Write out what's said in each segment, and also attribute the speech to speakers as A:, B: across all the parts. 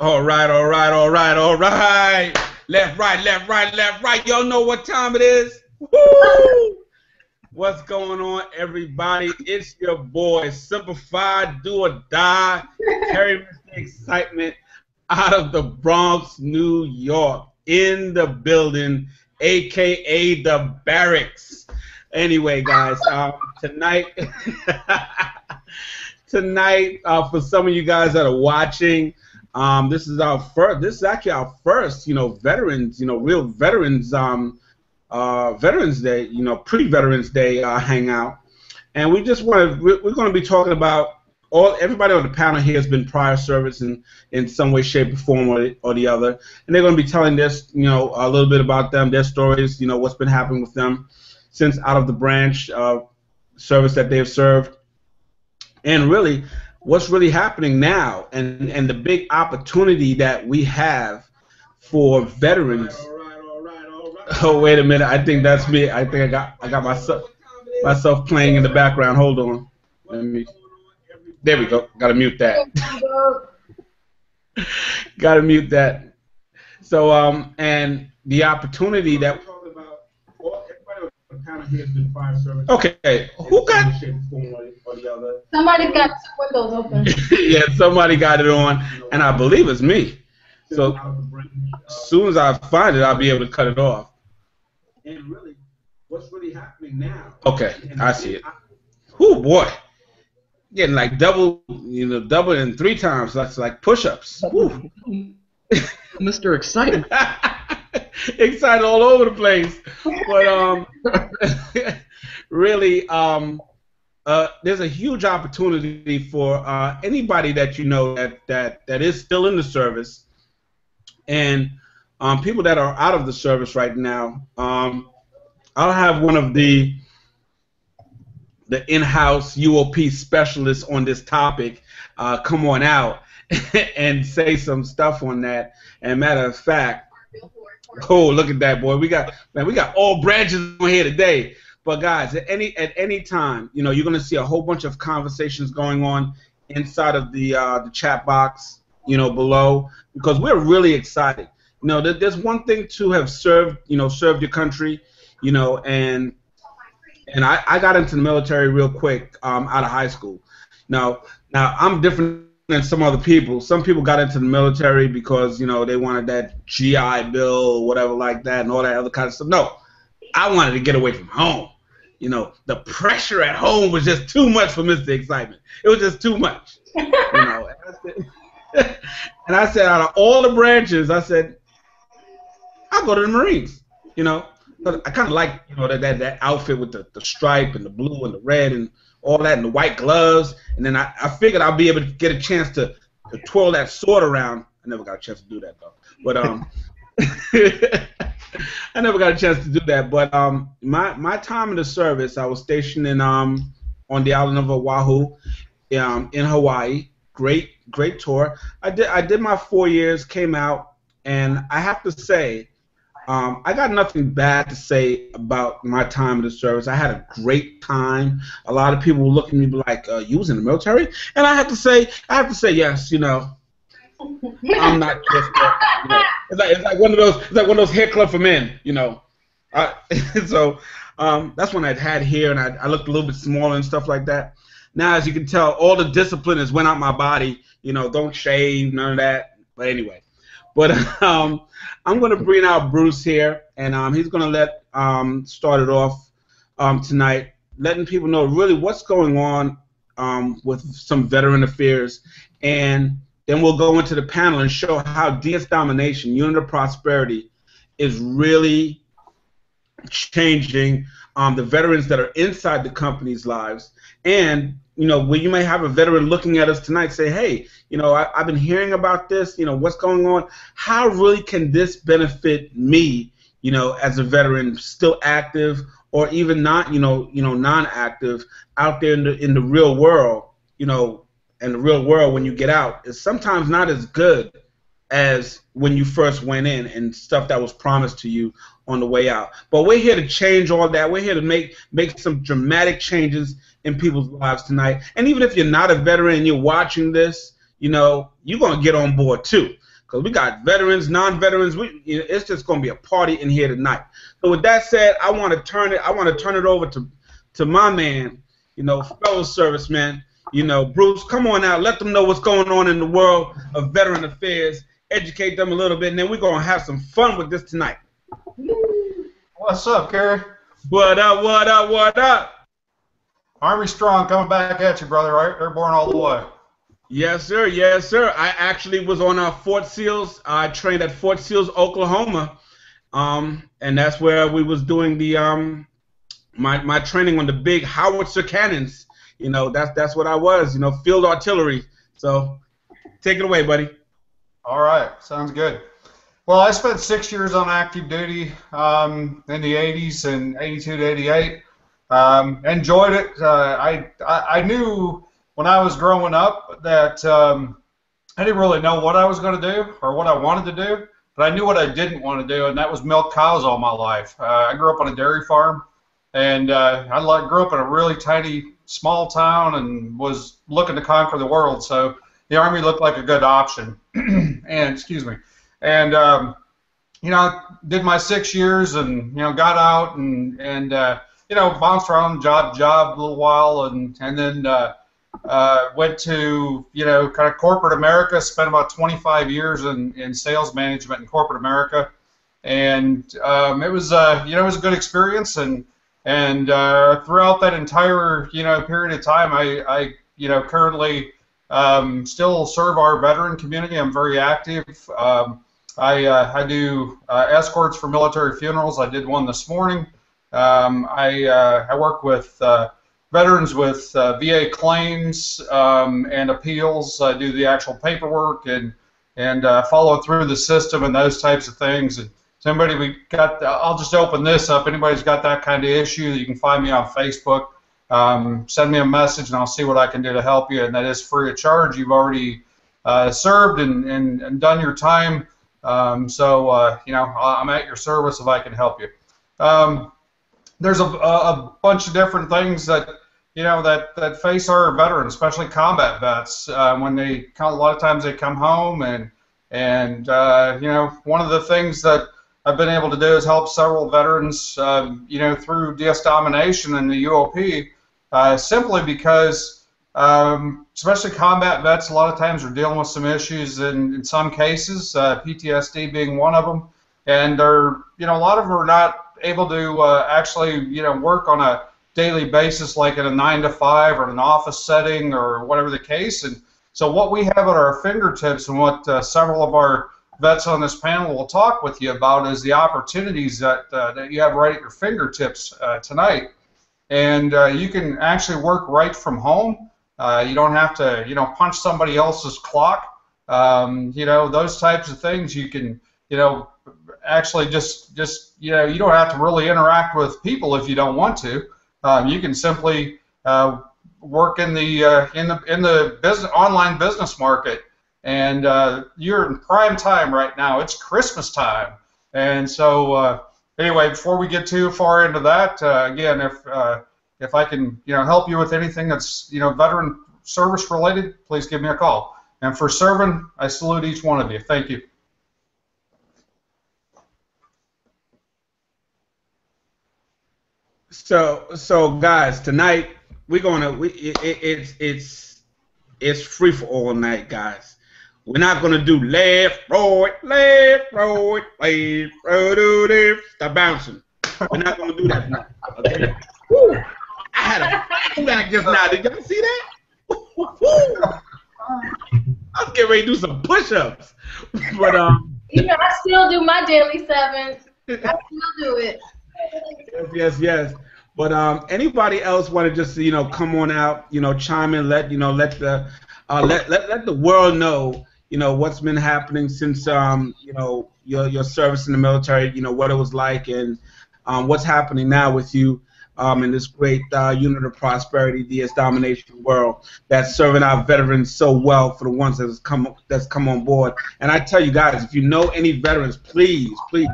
A: All right, all right, all right, all right. Left, right, left, right, left, right. Y'all know what time it is? Woo! What's going on, everybody? It's your boy, Simplified, Do or Die, Terry Mr. Excitement out of the Bronx, New York, in the building, aka the barracks. Anyway, guys, tonight, for some of you guys that are watching, this is our first. This is actually our first, veterans, real veterans, Veterans Day, pre-Veterans Day hangout, and we just want to. We're going to be talking about everybody on the panel here has been prior service in some way, shape, or form, or the other, and they're going to be telling this, a little bit about them, their stories, what's been happening with them since out of the branch service that they've served, and really what's really happening now, and the big opportunity that we have for veterans. Oh, wait a minute! I think that's me. I think I got myself playing in the background. Hold on. There we go. Gotta mute that. Gotta mute that. So and the opportunity that. Okay, who got?
B: Somebody got two windows open.
A: Yeah, somebody got it on, and I believe it's me. So as soon as I find it, I'll be able to cut it off. And really, what's really happening now? Okay, I see it. Oh boy, getting like double, double and 3 times. That's like push-ups.
C: Mr. Excited.
A: Excited all over the place. But really, there's a huge opportunity for anybody that that is still in the service, and people that are out of the service right now. I'll have one of the in-house UOP specialists on this topic come on out and say some stuff on that. And matter of fact, oh, look at that, boy! We got all branches on here today. But guys, at any time, you're going to see a whole bunch of conversations going on inside of the chat box, below, because we're really excited. There's one thing to have served your country, and I got into the military real quick out of high school. Now I'm different than some other people. Some people got into the military because they wanted that GI Bill or whatever like that and all that other kind of stuff. No, I wanted to get away from home. The pressure at home was just too much for Mr. Excitement. It was just too much. And I said, out of all the branches, I said, I'll go to the Marines. But I kind of like that outfit with the stripe and the blue and the red and all that and the white gloves. And then I figured I'll be able to get a chance to twirl that sword around. I never got a chance to do that though. But I never got a chance to do that. But my time in the service, I was stationed in on the island of Oahu, in Hawaii. Great tour. I did my 4 years, came out, and I have to say, I got nothing bad to say about my time in the service. I had a great time. A lot of people were looking at me like, "You was in the military?" And I have to say yes. I'm not just it's like one of those hair club for men. So that's when I'd had hair and I looked a little bit smaller and stuff like that. Now, as you can tell, all the discipline has went out my body. Don't shave, none of that. But anyway. But I'm going to bring out Bruce here, and he's going to let start it off tonight, letting people know really what's going on with some veteran affairs, and then we'll go into the panel and show how DS Domination, Unit of Prosperity, is really changing the veterans that are inside the company's lives. And where you may have a veteran looking at us tonight, say, hey, I've been hearing about this, what's going on? How really can this benefit me, as a veteran still active or even not, non-active out there in the real world, and the real world when you get out is sometimes not as good as when you first went in and stuff that was promised to you on the way out. But we're here to change all that. We're here to make some dramatic changes in people's lives tonight. And even if you're not a veteran and you're watching this, you know, you're going to get on board too. Because we got veterans, non-veterans. It's just going to be a party in here tonight. So with that said, I want to turn it over to my man, you know, fellow serviceman, you know, Bruce. Come on out. Let them know what's going on in the world of veteran affairs. Educate them a little bit, and then we're going to have some fun with this tonight.
C: What's up, Kerry?
A: What up, what up, what up?
C: Army Strong coming back at you, brother. Right? Airborne all the way.
A: Yes, sir. Yes, sir. I actually was on Fort Seals. I trained at Fort Seals, Oklahoma, and that's where we was doing the my training on the big howitzer cannons. You know, that's what I was. You know, field artillery. So, take it away, buddy.
C: All right, sounds good. Well, I spent 6 years on active duty in the 80s and 82 to 88. Enjoyed it. I knew when I was growing up that I didn't really know what I was going to do or what I wanted to do, but I knew what I didn't want to do, and that was milk cows all my life. I grew up on a dairy farm, and I grew up in a really tiny, small town and was looking to conquer the world, so the Army looked like a good option. And excuse me, and you know, did my 6 years, and you know, got out and you know, bounced around job a little while, and then went to, you know, kind of corporate America. Spent about 25 years in sales management in corporate America, and it was you know, it was a good experience, and throughout that entire, you know, period of time, I you know, currently still serve our veteran community. I'm very active. I do escorts for military funerals. I did one this morning. I work with veterans with VA claims and appeals. I do the actual paperwork and follow through the system and those types of things. And so I'll just open this up. Anybody's got that kind of issue, you can find me on Facebook. Send me a message and I'll see what I can do to help you, and that is free of charge. You've already served and done your time, so you know, I'm at your service if I can help you. There's a bunch of different things that, you know, that face our veterans, especially combat vets, when a lot of times they come home, and you know, one of the things that I've been able to do is help several veterans, you know, through DS Domination and the UOP. Simply because, especially combat vets, a lot of times are dealing with some issues, in some cases, PTSD being one of them, and they're, you know, a lot of them are not able to actually, you know, work on a daily basis like in a 9 to 5 or in an office setting or whatever the case. And so what we have at our fingertips, and what several of our vets on this panel will talk with you about, is the opportunities that you have right at your fingertips tonight. And you can actually work right from home. You don't have to, you know, punch somebody else's clock. You know, those types of things. You can, you know, actually just you know, you don't have to really interact with people if you don't want to. You can simply work in the business, online business market, and you're in prime time right now. It's Christmas time, and so. Anyway, before we get too far into that, again, if I can, you know, help you with anything that's, you know, veteran service related, please give me a call. And for serving, I salute each one of you. Thank you.
A: So guys, tonight we're it's free for all night, guys. We're not gonna do left, right, left, right, left, right, stop bouncing. We're not gonna do that tonight. Okay? Woo. I had a flashback just now. Did y'all see that? I was getting ready to do some push-ups, but
B: you know, I still do my daily 7. I still do it.
A: Yes. But anybody else want to just, you know, come on out, you know, chime in, let the world know, you know, what's been happening since you know, your service in the military, you know, what it was like, and what's happening now with you. in this great unit of Prosperity DS Domination world that's serving our veterans so well for the ones that's come on board. And I tell you guys, if you know any veterans, please, please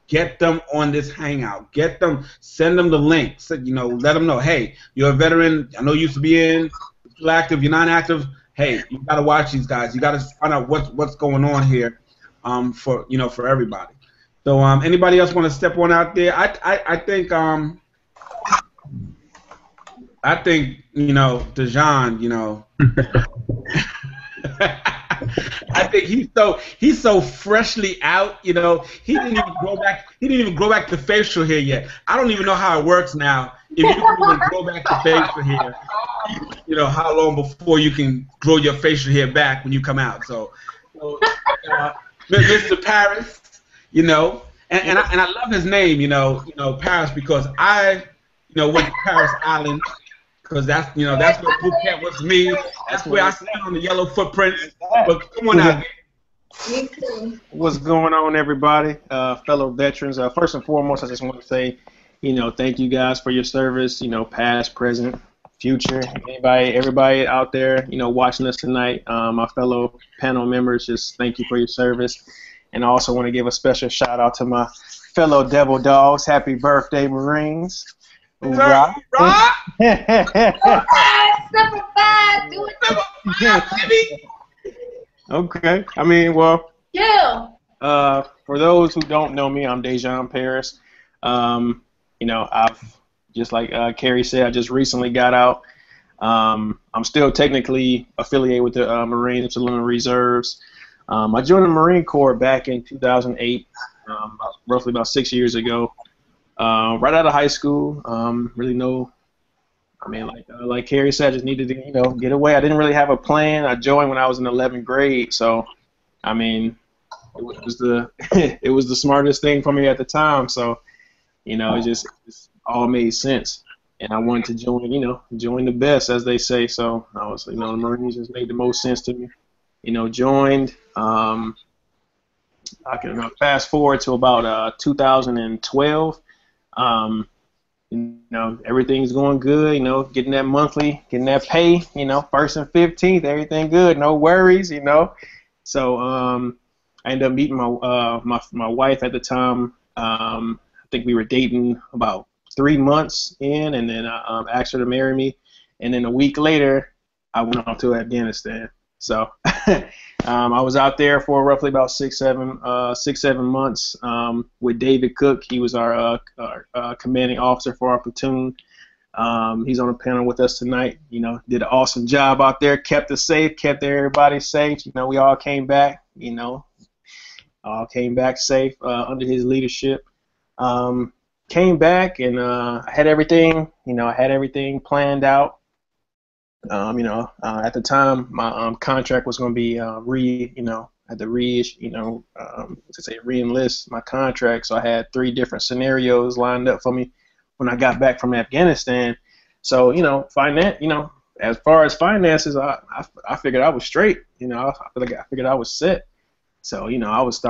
A: get them on this hangout. Get them, send them the link. So, let them know, hey, you're a veteran. I know you used to be in. You're active. You're not active. Hey, you got to watch these guys. You got to find out what's going on here, for everybody. So anybody else want to step on out there? I think Dejan, I think he's so freshly out, he didn't even grow back. He didn't even grow back the facial hair yet. I don't even know how it works now. If you can even grow back the facial hair, how long before you can grow your facial hair back when you come out? So Mr. Paris, and I love his name, Paris, because I went to Paris Island. Because that's where boot camp was for me. That's where I stand on the yellow footprints. But come on out.
B: Me too.
D: What's going on, everybody? Fellow veterans. First and foremost, I just want to say, thank you guys for your service. Past, present, future. Everybody out there, watching us tonight. My fellow panel members, just thank you for your service. And I also want to give a special shout out to my fellow Devil Dogs. Happy birthday, Marines.
A: Right.
D: Okay. I mean, well.
B: Yeah.
D: For those who don't know me, I'm Dejan Paris. I've just like Carrie said, I just recently got out. I'm still technically affiliated with the Marine Insular Reserves. I joined the Marine Corps back in 2008, roughly about 6 years ago. Right out of high school, really like Carrie said, I just needed to, get away. I didn't really have a plan. I joined when I was in 11th grade, so, it was it was the smartest thing for me at the time. So, it just all made sense, and I wanted to join the best, as they say. So I was, the Marines just made the most sense to me. Joined. I can fast forward to about 2012. Everything's going good, getting that monthly, getting that pay, 1st and 15th, everything good, no worries, So I ended up meeting my wife at the time. I think we were dating about 3 months in, and then I asked her to marry me, and then a week later I went off to Afghanistan. So I was out there for roughly about 6-7 months with David Cook. He was our commanding officer for our platoon. He's on the panel with us tonight. Did an awesome job out there. Kept us safe. Kept everybody safe. We all came back. All came back safe under his leadership. Came back and I had everything. I had everything planned out. At the time, my contract was going to be had to re-enlist my contract. So I had 3 different scenarios lined up for me when I got back from Afghanistan. So as far as finances, I figured I was straight. I figured I was set. So I was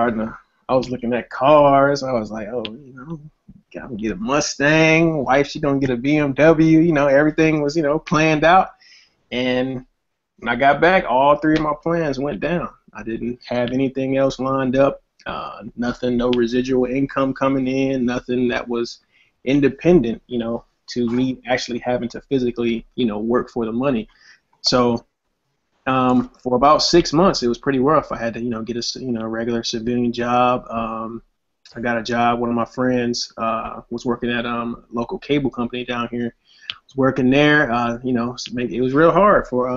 D: looking at cars. I was like, oh, I'm gonna get a Mustang. Wife, she gonna get a BMW. Everything was planned out. And when I got back, all 3 of my plans went down. I didn't have anything else lined up, nothing, no residual income coming in, nothing that was independent, to me actually having to physically, work for the money. So for about 6 months, it was pretty rough. I had to, get a regular civilian job. I got a job. One of my friends was working at a local cable company down here. Was working there, it was real hard for,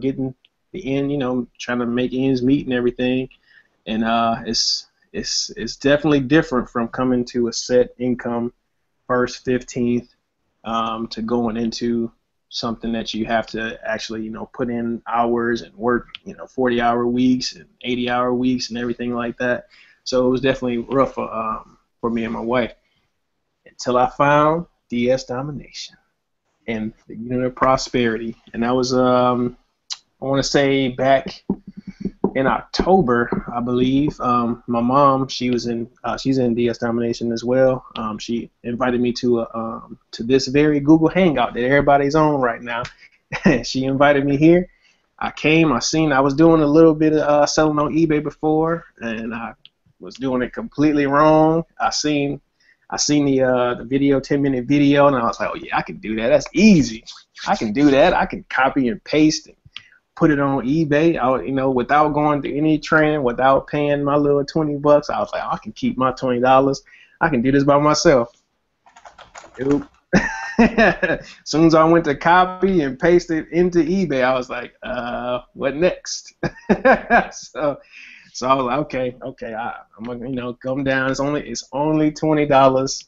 D: getting the end, trying to make ends meet and everything. And it's definitely different from coming to a set income, 1st, 15th, to going into something that you have to actually, put in hours and work, 40-hour weeks and 80-hour weeks and everything like that. So it was definitely rough for me and my wife until I found DS Domination and the unit of Prosperity. And that was, I want to say back in October, I believe. My mom, she's in DS Domination as well. She invited me to this very Google Hangout that everybody's on right now. She invited me here. I came. I was doing a little bit of selling on eBay before, and I was doing it completely wrong. I seen the video, 10-minute video, and I was like, oh yeah, I can do that. That's easy. I can do that. I can copy and paste it, put it on eBay, without going to any training, without paying my little $20. I was like, I can keep my $20. I can do this by myself. Nope. As soon as I went to copy and paste it into eBay, I was like, what next? So I was like, okay, I'm gonna come down. It's only $20.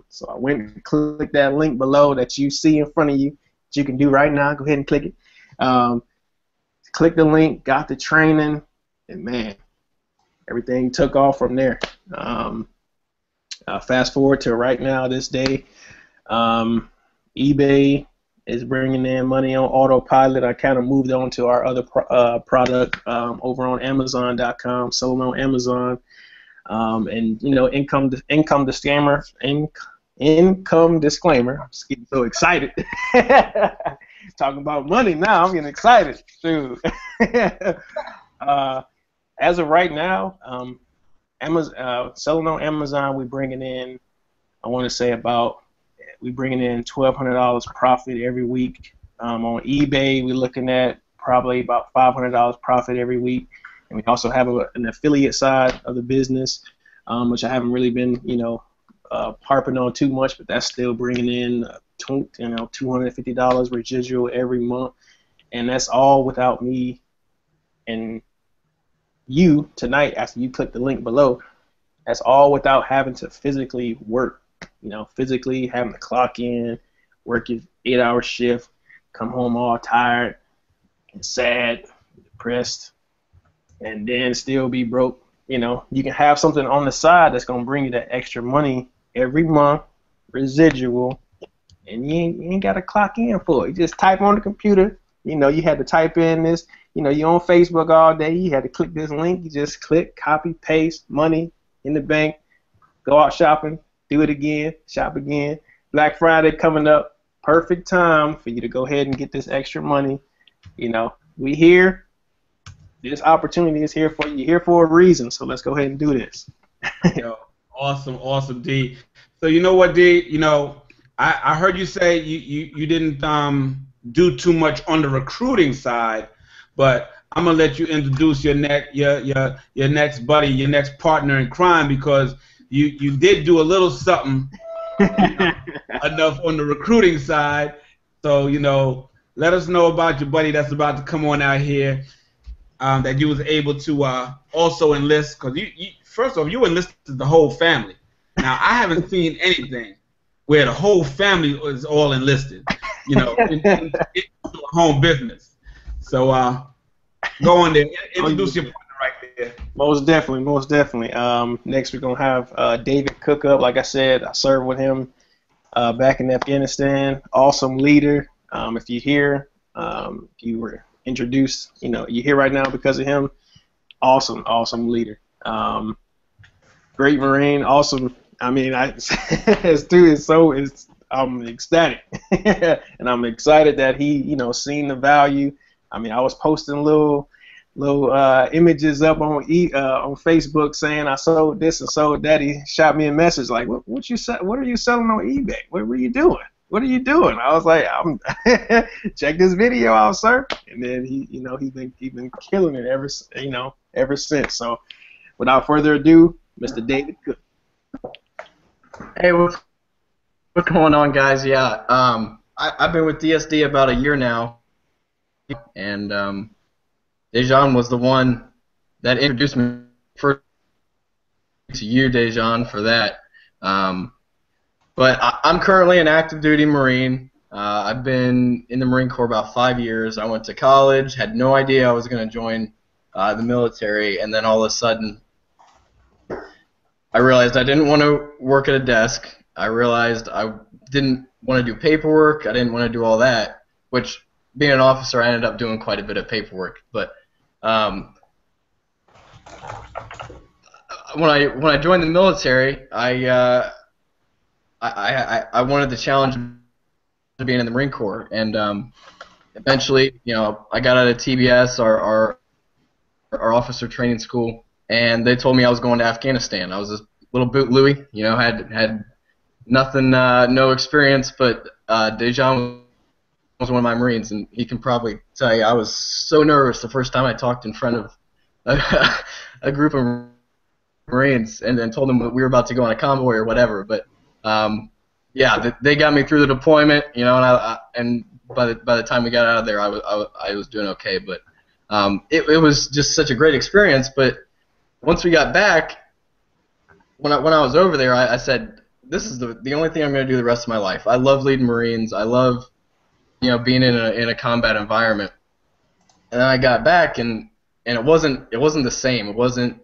D: So I went and clicked that link below that you see in front of you that you can do right now. Go ahead and click it. Click the link, got the training, and man, everything took off from there. Fast forward to right now, this day, eBay is bringing in money on autopilot. I kind of moved on to our other product over on Amazon.com, selling on Amazon, and income disclaimer. Income disclaimer. I'm just getting so excited. Talking about money now, I'm getting excited. Dude. As of right now, selling on Amazon, we're bringing in, I want to say we're bringing in $1,200 profit every week. On eBay, we're looking at probably about $500 profit every week. And we also have an affiliate side of the business, which I haven't really been, harping on too much, but that's still bringing in $250 residual every month, and that's all without me and you tonight. After you click the link below, that's all without having to physically work. Physically having to clock in, work your 8-hour shift, come home all tired and sad, depressed, and then still be broke. You can have something on the side that's gonna bring you that extra money every month, residual, and you ain't got to clock in for it. You just type on the computer. You had to type in this. You're on Facebook all day. You had to click this link. You just click, copy, paste, money in the bank, go out shopping, do it again, shop again. Black Friday coming up. Perfect time for you to go ahead and get this extra money. We here. This opportunity is here for you. You're here for a reason, so let's go ahead and do this.
A: Yo, awesome, D. So you know what, D? I heard you say you didn't do too much on the recruiting side, but I'm gonna let you introduce your next buddy, your next partner in crime, because you did do a little something enough on the recruiting side. So let us know about your buddy that's about to come on out here, that you was able to also enlist, because first off, you enlisted the whole family. Now, I haven't seen anything where the whole family is all enlisted, in a home business. So go on there. Introduce your partner right there.
D: Most definitely. Next, we're going to have David Cook up. Like I said, I served with him back in Afghanistan. Awesome leader. If you're here, you were introduced, you're here right now because of him. Awesome leader. Great Marine, awesome. I'm ecstatic, and I'm excited that he, seen the value. I was posting little images up on Facebook saying I sold this and sold that. He shot me a message like, what are you selling on eBay? What were you doing? What are you doing? I was like, check this video out, sir. And then he's been killing it ever since. So, without further ado, Mr. David Cook.
E: Hey, what's going on, guys? Yeah, I've been with DSD about a year now, and Dejan was the one that introduced me first to you, Dejan, for that. But I'm currently an active duty Marine. I've been in the Marine Corps about 5 years. I went to college, had no idea I was going to join the military, and then all of a sudden I realized I didn't want to work at a desk. I realized I didn't want to do paperwork. I didn't want to do all that, which being an officer I ended up doing quite a bit of paperwork. But when I joined the military, I wanted the challenge of being in the Marine Corps, and eventually, I got out of TBS, our officer training school, and they told me I was going to Afghanistan. I was a little boot Louie, had nothing, no experience, but Dejan was one of my Marines, and he can probably tell you I was so nervous the first time I talked in front of a group of Marines, and then told them that we were about to go on a convoy or whatever. But yeah, they got me through the deployment, and by the time we got out of there, I was doing okay. But it was just such a great experience. But once we got back, when I was over there, I said, this is the only thing I'm going to do the rest of my life. I love leading Marines. I love being in a combat environment. And then I got back, and it wasn't the same. It wasn't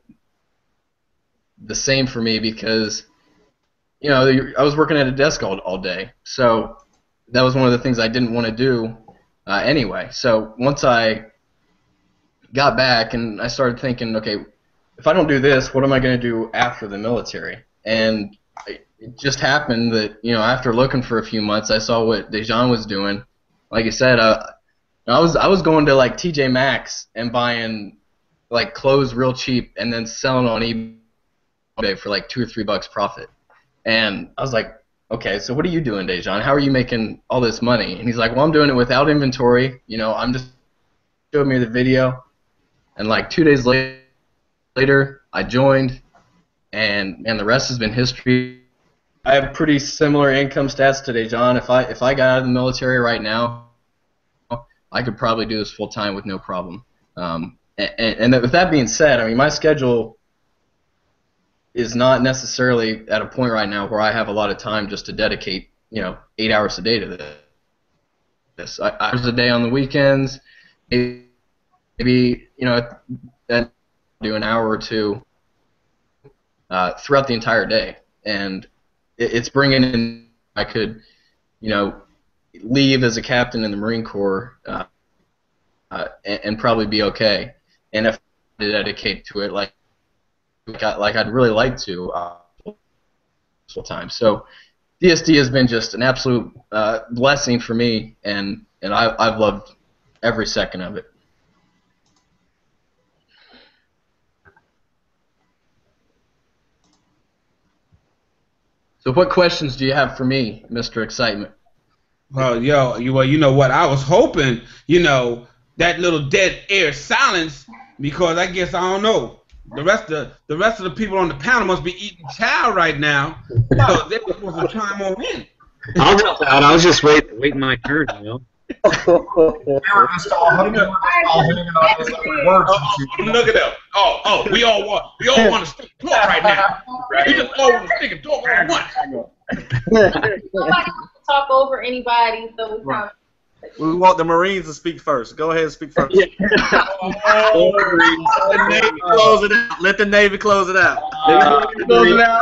E: the same for me because I was working at a desk all day. So that was one of the things I didn't want to do anyway. So once I got back and I started thinking, okay, if I don't do this, what am I going to do after the military? And it just happened that after looking for a few months, I saw what Dejan was doing. Like I said, I was going to like TJ Maxx and buying like clothes real cheap and then selling on eBay for like $2 or $3 profit. And I was like, okay, so what are you doing, Dejan? How are you making all this money? And he's like, well, I'm doing it without inventory. I'm just showing me the video. And like 2 days later, I joined, and the rest has been history. I have pretty similar income stats to Dejan. If I got out of the military right now, I could probably do this full time with no problem. And with that being said, I mean, my schedule is not necessarily at a point right now where I have a lot of time just to dedicate 8 hours a day to this. Hours a day on the weekends, maybe do an hour or two throughout the entire day, and it's bringing in. I could leave as a captain in the Marine Corps and probably be okay, and if I dedicate to it like I'd really like to full time. So DSD has been just an absolute blessing for me, and I've loved every second of it. So what questions do you have for me, Mr. Excitement?
A: Well, you know what? I was hoping, that little dead air silence, because I guess I don't know. The rest of the people on the panel must be eating chow right now, so they're supposed to chime on in.
F: I'll help out. I was just waiting my turn,
A: Look at them. Oh, we all want to stick and talk right now. We just all want to stick and talk all at once.
B: Nobody wants to talk over anybody, so
G: we want the Marines to speak first. Go ahead and speak first.
F: Yeah.
G: Let the Navy close it out.
E: Close it out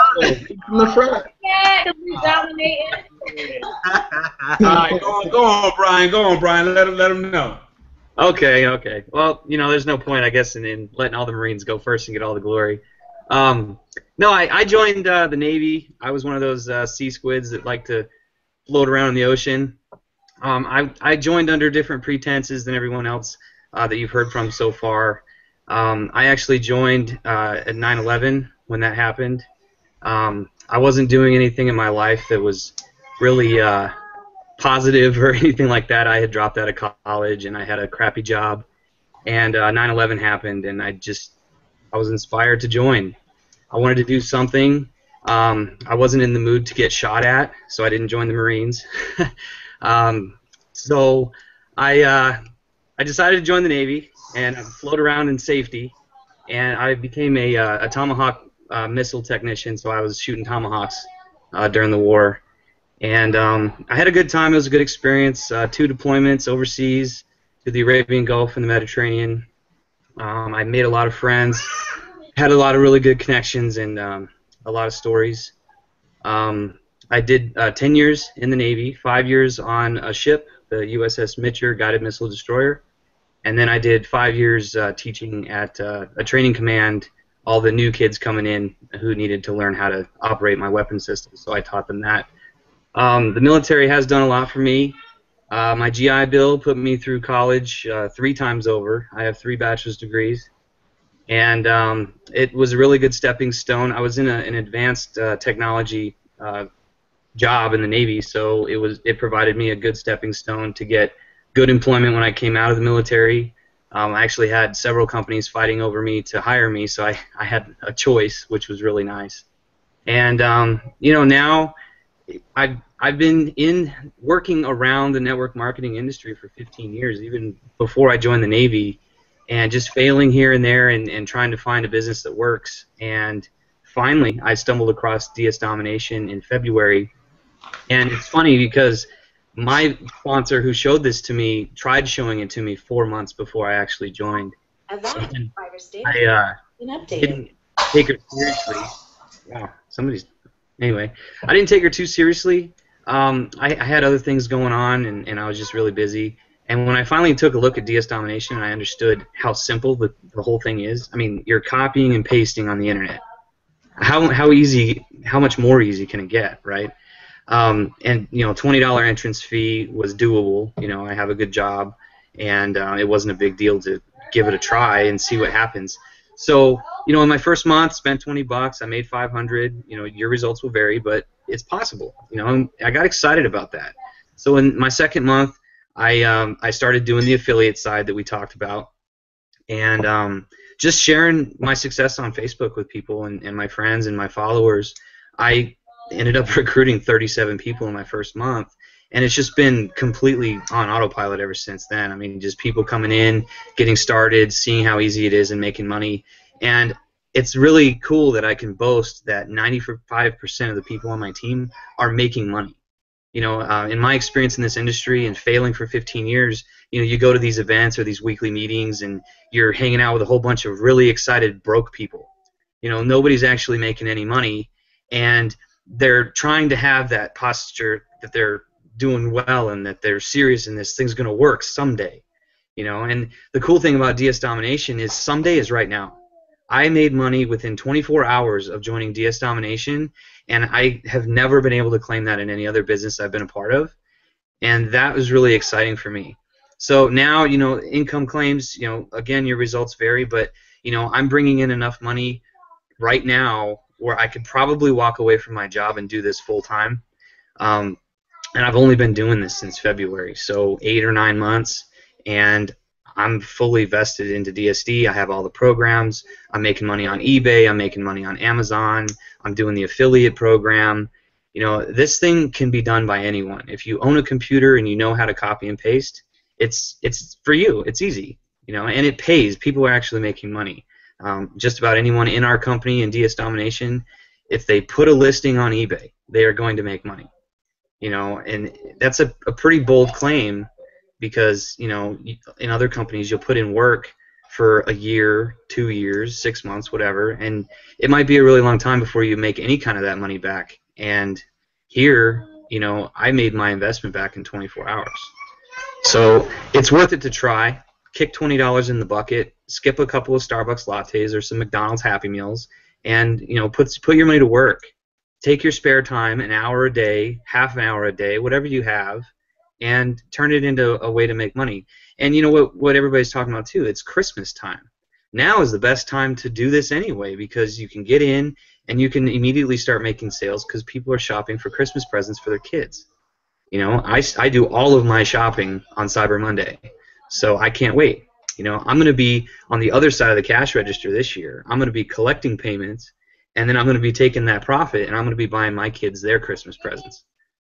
E: from the front.
B: Yeah, because we dominating.
A: All right, go on, Brian. Let them know.
F: Okay. Well, there's no point, I guess, in letting all the Marines go first and get all the glory. No, I joined the Navy. I was one of those sea squids that like to float around in the ocean. I joined under different pretenses than everyone else that you've heard from so far. I actually joined at 9/11 when that happened. I wasn't doing anything in my life that was really positive or anything like that. I had dropped out of college and I had a crappy job, and 9/11 happened, and I was inspired to join. I wanted to do something. I wasn't in the mood to get shot at, so I didn't join the Marines. So I decided to join the Navy and float around in safety, and I became a Tomahawk missile technician. So I was shooting Tomahawks during the war, and I had a good time. It was a good experience. 2 deployments overseas to the Arabian Gulf and the Mediterranean. I made a lot of friends, had a lot of really good connections, and a lot of stories. I did 10 years in the Navy, 5 years on a ship, the USS Mitcher guided missile destroyer, and then I did 5 years teaching at a training command all the new kids coming in who needed to learn how to operate my weapon system. So I taught them that. The military has done a lot for me. My GI Bill put me through college 3 times over. I have 3 bachelor's degrees. And it was a really good stepping stone. I was in an advanced technology job in the Navy, so it provided me a good stepping stone to get good employment when I came out of the military. I actually had several companies fighting over me to hire me, so I had a choice, which was really nice. And you know, now I've been working around the network marketing industry for 15 years, even before I joined the Navy, and just failing here and there and trying to find a business that works. And finally, I stumbled across DS Domination in February. And it's funny because my sponsor who showed this to me tried showing it to me 4 months before I actually joined. And I didn't take her seriously. Wow, anyway, I didn't take her too seriously. I had other things going on, and I was just really busy. And when I finally took a look at DS Domination and I understood how simple the whole thing is, I mean, you're copying and pasting on the internet. How much more easy can it get, right? And you know, $20 entrance fee was doable. You know, I have a good job, and it wasn't a big deal to give it a try and see what happens. So, you know, in my first month, spent $20. I made $500. You know, your results will vary, but it's possible. You know, I got excited about that. So in my second month, I started doing the affiliate side that we talked about, and just sharing my success on Facebook with people and my friends and my followers. I ended up recruiting 37 people in my first month, and it's just been completely on autopilot ever since then. I mean, just people coming in, getting started, seeing how easy it is and making money. And it's really cool that I can boast that 95% of the people on my team are making money. You know, in my experience in this industry and failing for 15 years, you know, you go to these events or these weekly meetings and you're hanging out with a whole bunch of really excited broke people. You know, nobody's actually making any money, and they're trying to have that posture that they're doing well and that they're serious and this thing's going to work someday. You know, and the cool thing about DS Domination is someday is right now. I made money within 24 hours of joining DS Domination, and I have never been able to claim that in any other business I've been a part of, and that was really exciting for me. So now, you know, income claims, you know, again, your results vary, but, you know, I'm bringing in enough money right now where I could probably walk away from my job and do this full time, and I've only been doing this since February, so 8 or 9 months, and I'm fully vested into DSD. I have all the programs. I'm making money on eBay. I'm making money on Amazon. I'm doing the affiliate program. You know, this thing can be done by anyone. If you own a computer and you know how to copy and paste, it's for you. It's easy, you know, and it pays. People are actually making money. Just about anyone in our company in DS Domination, if they put a listing on eBay, they are going to make money. You know, and that's a pretty bold claim, because, you know, in other companies you'll put in work for a year, 2 years, 6 months, whatever, and it might be a really long time before you make any kind of that money back. And here, you know, I made my investment back in 24 hours. So it's worth it to try. Kick $20 in the bucket, skip a couple of Starbucks lattes or some McDonald's Happy Meals, and, you know, put your money to work. Take your spare time, an hour a day, half an hour a day, whatever you have, and turn it into a way to make money. And you know what everybody's talking about too, it's Christmas time. Now is the best time to do this anyway, because you can get in and you can immediately start making sales because people are shopping for Christmas presents for their kids. You know, I do all of my shopping on Cyber Monday, so I can't wait. You know, I'm going to be on the other side of the cash register this year. I'm going to be collecting payments, and then I'm going to be taking that profit and I'm going to be buying my kids their Christmas presents.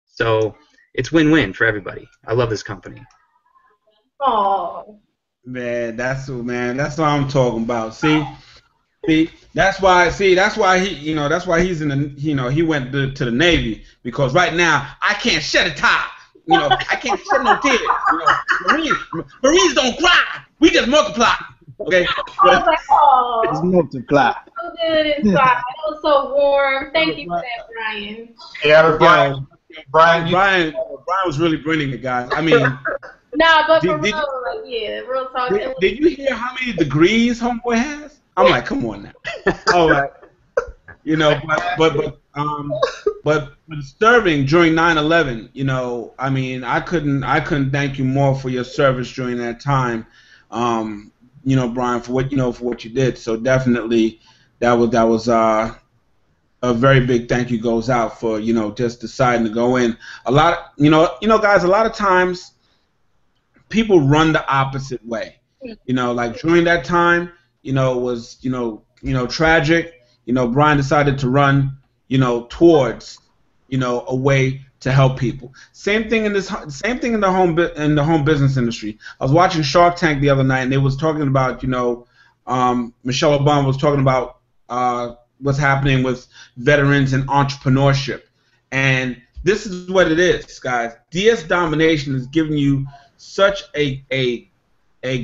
F: So it's win-win for everybody. I love this company.
B: Oh.
A: Man, that's what I'm talking about. See, that's why he, you know, that's why he's in the, you know, he went to the Navy, because right now I can't shed a tie. You know, I can't shed no tears. You know, Marines don't cry. We just multiply. Okay.
B: I was like, oh.
D: Just multiply.
B: So good inside. That was so warm. Thank you for that, Brian.
C: Yeah, Brian
A: was really brilliant, guys. I mean,
B: nah, but for real, like, yeah, real talk.
A: Did you hear how many degrees homeboy has? I'm like, come on now. All right. You know, but serving during 9/11, you know, I mean, I couldn't thank you more for your service during that time. You know, Brian, for what you did. So definitely, that was a very big thank you goes out for, you know, just deciding to go in. A lot, guys, a lot of times people run the opposite way. You know, like during that time, you know, it was, tragic. You know, Brian decided to run, towards, a way to help people. Same thing in the home business industry. I was watching Shark Tank the other night, and they was talking about, Michelle Obama was talking about what's happening with veterans and entrepreneurship. And this is what it is, guys. DS Domination is giving you such a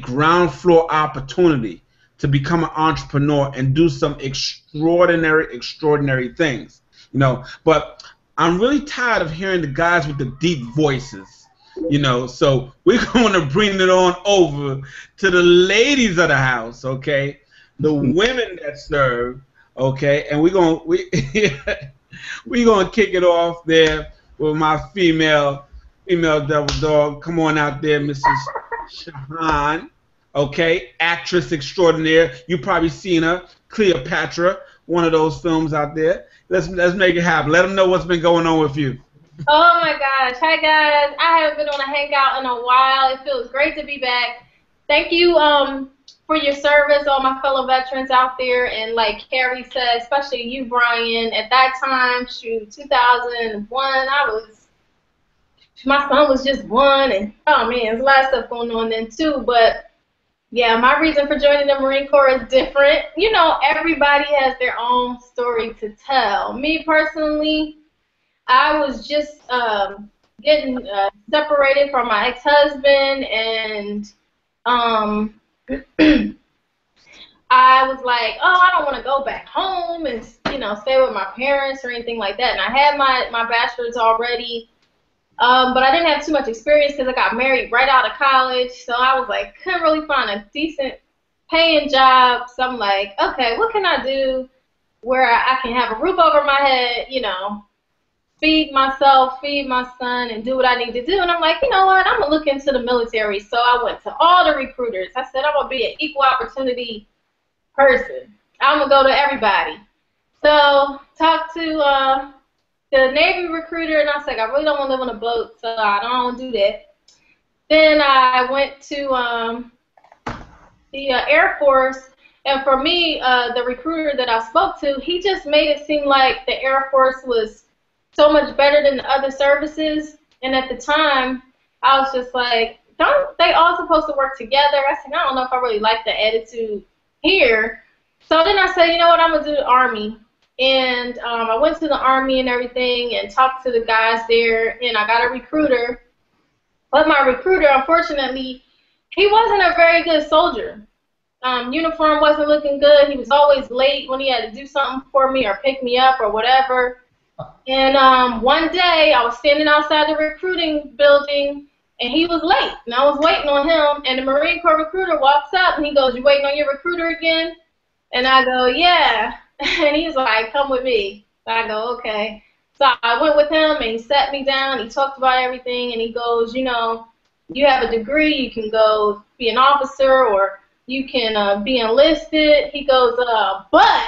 A: ground floor opportunity to become an entrepreneur and do some extraordinary things. But I'm really tired of hearing the guys with the deep voices. So we're going to bring it on over to the ladies of the house, okay? The women that serve, okay? And we're going to kick it off there with my female double dog. Come on out there, Mrs. Shahan, okay? Actress extraordinaire. You probably seen her, Cleopatra, one of those films out there. Let's make it happen. Let them know what's been going on with you.
B: Oh my gosh. Hi guys. I haven't been on a hangout in a while. It feels great to be back. Thank you for your service, all my fellow veterans out there. And like Carrie said, especially you, Brian, at that time, 2001, my son was just one, and oh man, there's a lot of stuff going on then too. But yeah, my reason for joining the Marine Corps is different. Everybody has their own story to tell. Me personally, I was just getting separated from my ex-husband, and I was like, oh, I don't want to go back home and stay with my parents or anything like that. And I had my bachelor's already, but I didn't have too much experience because I got married right out of college. So I was like, couldn't really find a decent paying job. So I'm like, okay, what can I do where I can have a roof over my head, feed myself, feed my son, and do what I need to do. And I'm like, you know what, I'm going to look into the military. So I went to all the recruiters. I said, I'm going to be an equal opportunity person. I'm going to go to everybody. So talked to the Navy recruiter, and I was like, I really don't want to live on a boat, so I don't want to do that. Then I went to the Air Force, and for me, the recruiter that I spoke to, he just made it seem like the Air Force was so much better than the other services. And at the time, I was just like, don't they all supposed to work together? I said, I don't know if I really like the attitude here. So then I said, you know what, I'm going to do the Army. And I went to the Army and everything and talked to the guys there, and I got a recruiter. But my recruiter, unfortunately, he wasn't a very good soldier. Uniform wasn't looking good. He was always late when he had to do something for me or pick me up or whatever. And one day I was standing outside the recruiting building, and he was late. And I was waiting on him, and the Marine Corps recruiter walks up, and he goes, you waiting on your recruiter again? And I go, yeah. And he's like, come with me. So I go, okay. So I went with him, and he sat me down. He talked about everything, and he goes, you have a degree. You can go be an officer, or you can be enlisted. He goes, but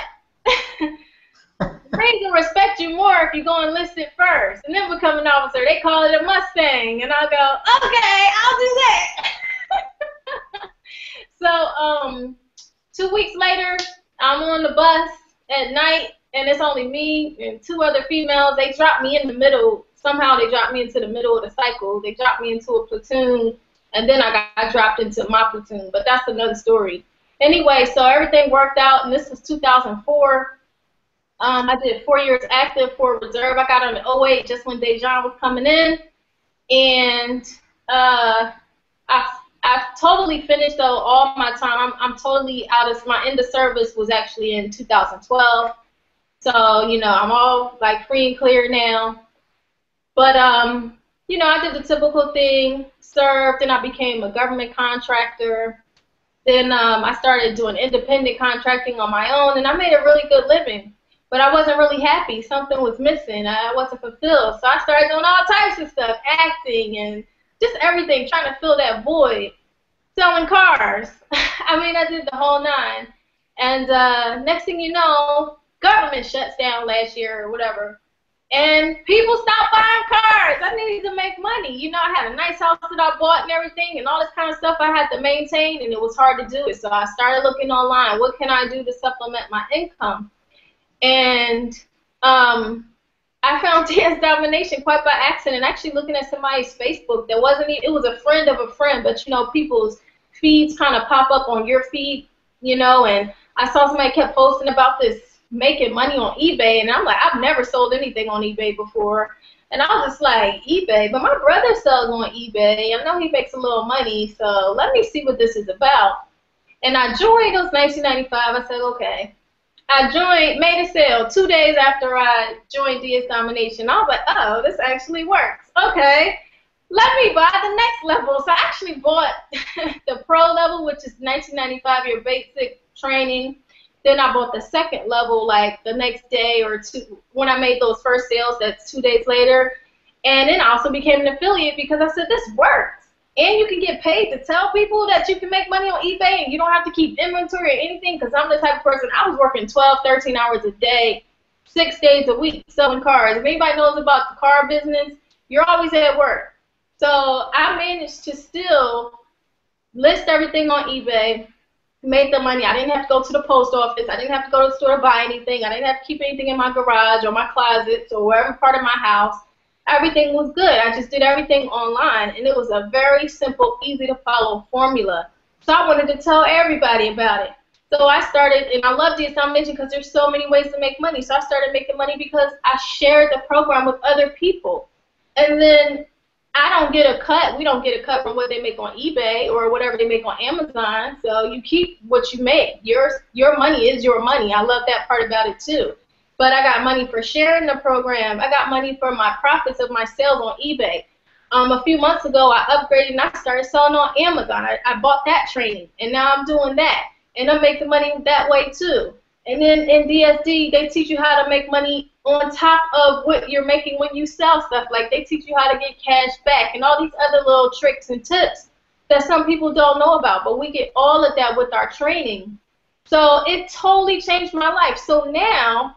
B: they can respect you more if you go enlisted first and then become an officer. They call it a Mustang. And I go, okay, I'll do that. So 2 weeks later, I'm on the bus at night, and it's only me and two other females. They dropped me in the middle. Somehow they dropped me into the middle of the cycle. They dropped me into a platoon, and then I got dropped into my platoon. But that's another story. Anyway, so everything worked out, and this was 2004. I did 4 years active, 4 reserve. I got on the 08 just when Dejan was coming in, and I've totally finished though all my time. I'm totally out of my end of service was actually in 2012. So I'm all like free and clear now. But I did the typical thing, served, and I became a government contractor. Then I started doing independent contracting on my own, and I made a really good living. But I wasn't really happy. Something was missing. I wasn't fulfilled. So I started doing all types of stuff, acting and just everything, trying to fill that void. Selling cars. I mean, I did the whole nine. And next thing you know, government shuts down last year or whatever. And people stopped buying cars. I needed to make money. You know, I had a nice house that I bought and everything and all this kind of stuff I had to maintain, and it was hard to do it. So I started looking online. What can I do to supplement my income? And I found DS Domination quite by accident, actually looking at somebody's Facebook that wasn't even, it was a friend of a friend, but you know, people's feeds kind of pop up on your feed, you know, and I saw somebody kept posting about this making money on eBay, and I'm like, I've never sold anything on eBay before, and I was just like, eBay, but my brother sells on eBay. I know he makes a little money, so let me see what this is about. And I joined. It was 1995. I said, okay. I joined, made a sale 2 days after I joined DS Domination. I was like, oh, this actually works. Okay, let me buy the next level. So I actually bought the pro level, which is $19.95, your basic training. Then I bought the second level like the next day or two when I made those first sales. That's 2 days later. And then I also became an affiliate because I said, this works. And you can get paid to tell people that you can make money on eBay and you don't have to keep inventory or anything, because I'm the type of person, I was working 12, 13 hours a day, 6 days a week selling cars. If anybody knows about the car business, you're always at work. So I managed to still list everything on eBay, made the money. I didn't have to go to the post office. I didn't have to go to the store to buy anything. I didn't have to keep anything in my garage or my closets or wherever part of my house. Everything was good. I just did everything online, and it was a very simple, easy-to-follow formula. So I wanted to tell everybody about it. So I started, and I love DS Domination because there's so many ways to make money. So I started making money because I shared the program with other people. And then I don't get a cut. We don't get a cut from what they make on eBay or whatever they make on Amazon. So you keep what you make. Your money is your money. I love that part about it too. But I got money for sharing the program. I got money for my profits of my sales on eBay. A few months ago, I upgraded and I started selling on Amazon. I bought that training, and now I'm doing that. And I'm making money that way too. And then in DSD, they teach you how to make money on top of what you're making when you sell stuff. Like they teach you how to get cash back and all these other little tricks and tips that some people don't know about. But we get all of that with our training. So it totally changed my life. So now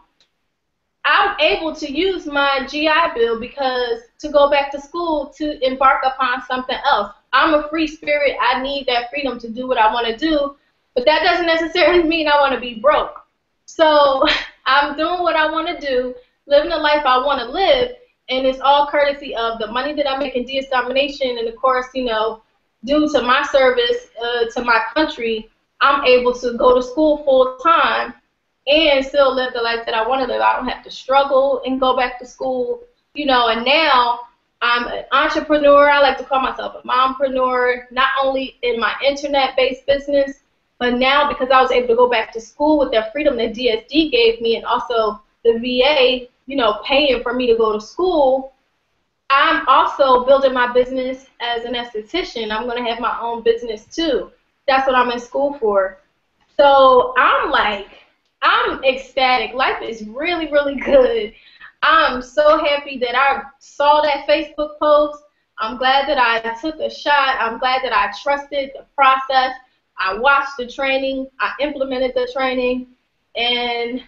B: I'm able to use my GI Bill because to go back to school to embark upon something else. I'm a free spirit. I need that freedom to do what I want to do, but that doesn't necessarily mean I want to be broke. So I'm doing what I want to do, living the life I want to live, and it's all courtesy of the money that I make in DS Domination, and of course, you know, due to my service to my country, I'm able to go to school full time and still live the life that I want to live. I don't have to struggle and go back to school, you know, and now I'm an entrepreneur. I like to call myself a mompreneur, not only in my internet-based business, but now because I was able to go back to school with that freedom that DSD gave me and also the VA, you know, paying for me to go to school, I'm also building my business as an esthetician. I'm going to have my own business too. That's what I'm in school for. So I'm ecstatic. Life is really, really good. I'm so happy that I saw that Facebook post. I'm glad that I took a shot. I'm glad that I trusted the process. I watched the training. I implemented the training. And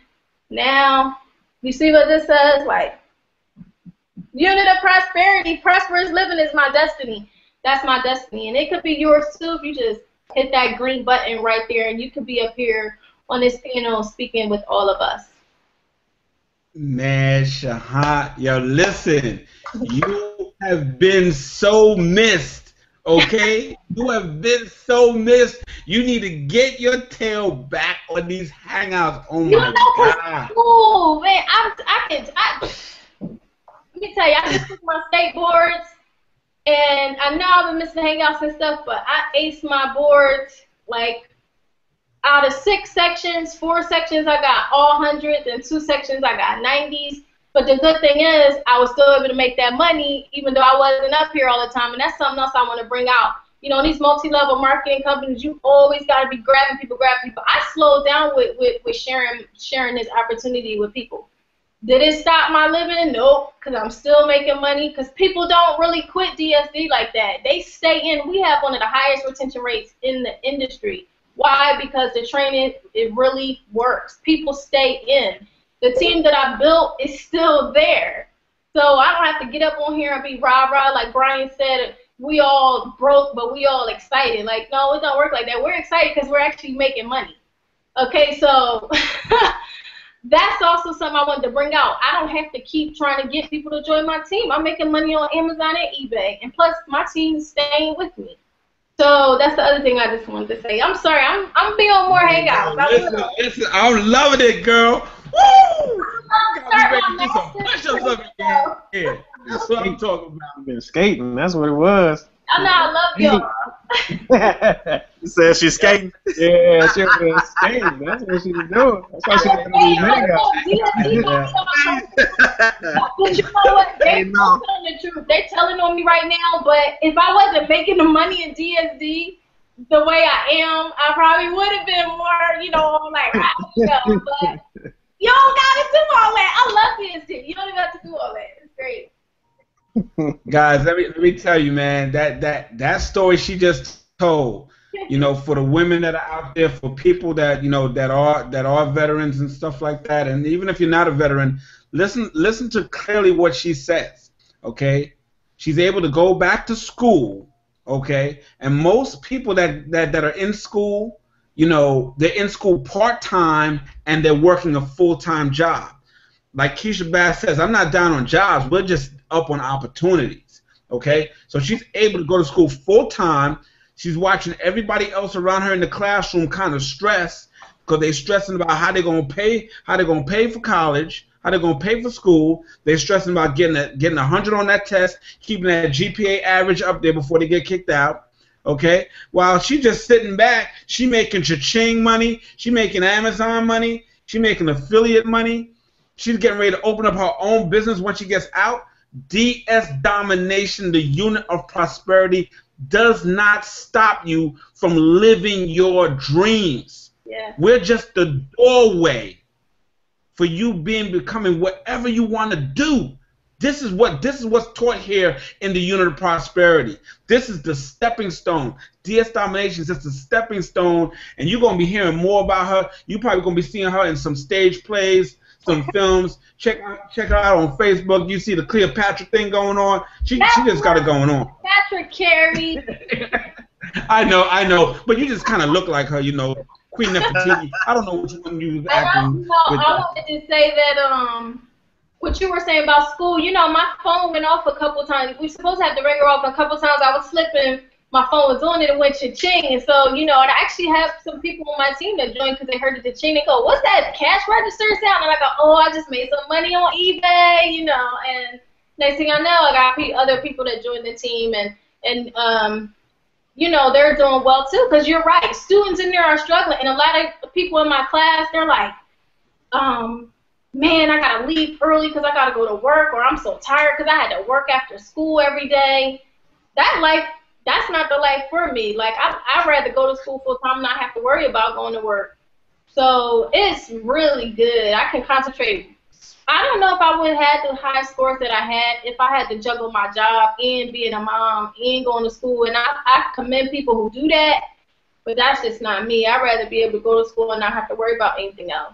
B: now, you see what this says? Like, unit of prosperity, prosperous living is my destiny. That's my destiny. And it could be yours too if you just hit that green button right there, and you could be up here on this panel speaking with all of us.
A: Man, Shahan, yo, listen, you have been so missed, okay? You have been so missed. You need to get your tail back on these hangouts. Oh my God.
B: Cool, man. Let me tell you, I just took my state boards, and I know I've been missing hangouts and stuff, but I aced my boards. Like, out of 6 sections, 4 sections, I got all 100s, and 2 sections, I got 90s. But the good thing is, I was still able to make that money, even though I wasn't up here all the time, and that's something else I want to bring out. you know, these multi-level marketing companies, you always got to be grabbing people. I slowed down with sharing this opportunity with people. Did it stop my living? Nope, because I'm still making money, because people don't really quit DSD like that. They stay in. We have one of the highest retention rates in the industry. Why? Because the training, it really works. People stay in. The team that I built is still there. So I don't have to get up on here and be rah-rah, like Brian said, we all broke, but we all excited. Like, no, it don't work like that. We're excited because we're actually making money. Okay, so that's also something I wanted to bring out. I don't have to keep trying to get people to join my team. I'm making money on Amazon and eBay, and plus my team's staying with me. So that's the other thing I just wanted to say. I'm sorry, I'm being on more hangouts.
A: Listen, I'm loving it, girl. Woo! Yeah, that's what I'm talking about.
D: I've been skating. That's what it was.
B: I know, I love y'all.
G: You said she's skating.
D: Yeah, she was been skating. That's what she was doing. That's why she was doing these
B: But you know what? They're telling the truth. They're telling on me right now, but if I wasn't making the money in DSD the way I am, I probably would have been more, you know, like, but you don't gotta do all that. I love DSD. You don't even have to do all that. It's great.
A: Guys, let me tell you, man, that story she just told, you know, for the women that are out there, for people that, you know, that are veterans and stuff like that, and even if you're not a veteran, listen to clearly what she says. Okay, she's able to go back to school. Okay, and most people that are in school, you know, they're in school part-time and they're working a full-time job. Like Keisha Bass says, I'm not down on jobs. We're just up on opportunities. Okay? So she's able to go to school full-time. She's watching everybody else around her in the classroom kind of stress because they're stressing about how they're going to pay for college, how they're going to pay for school. They're stressing about getting 100 on that test, keeping that GPA average up there before they get kicked out. Okay? While she's just sitting back, she making cha-ching money, she making Amazon money, she making affiliate money. She's getting ready to open up her own business when she gets out. DS Domination, the unit of prosperity, does not stop you from living your dreams.
B: Yeah.
A: We're just the doorway for you becoming whatever you want to do. This is what's taught here in the unit of prosperity. This is the stepping stone. DS Domination is just a stepping stone, and you're gonna be hearing more about her. You're probably gonna be seeing her in some stage plays, some films. Check her out on Facebook. You see the Cleopatra thing going on. She just got it going on.
B: Patrick Carey.
A: I know, but you just kind of look like her, you know, Queen Nefertiti. I don't know which one you was acting.
B: I wanted to say that what you were saying about school. You know, my phone went off a couple times. We were supposed to have the ringer off a couple times. I was slipping. My phone was on it and went cha-ching. And so, you know, and I actually have some people on my team that joined because they heard the cha-ching. They go, what's that cash register sound? And I go, oh, I just made some money on eBay, you know. And next thing I know, I got other people that joined the team. And you know, they're doing well, too. Because you're right. Students in there are struggling. And a lot of people in my class, they're like, man, I got to leave early because I got to go to work. Or I'm so tired because I had to work after school every day. That's not the life for me. Like, I'd rather go to school full time and not have to worry about going to work. So it's really good. I can concentrate. I don't know if I would have had the high scores that I had if I had to juggle my job and being a mom and going to school. And I commend people who do that, but that's just not me. I'd rather be able to go to school and not have to worry about anything else.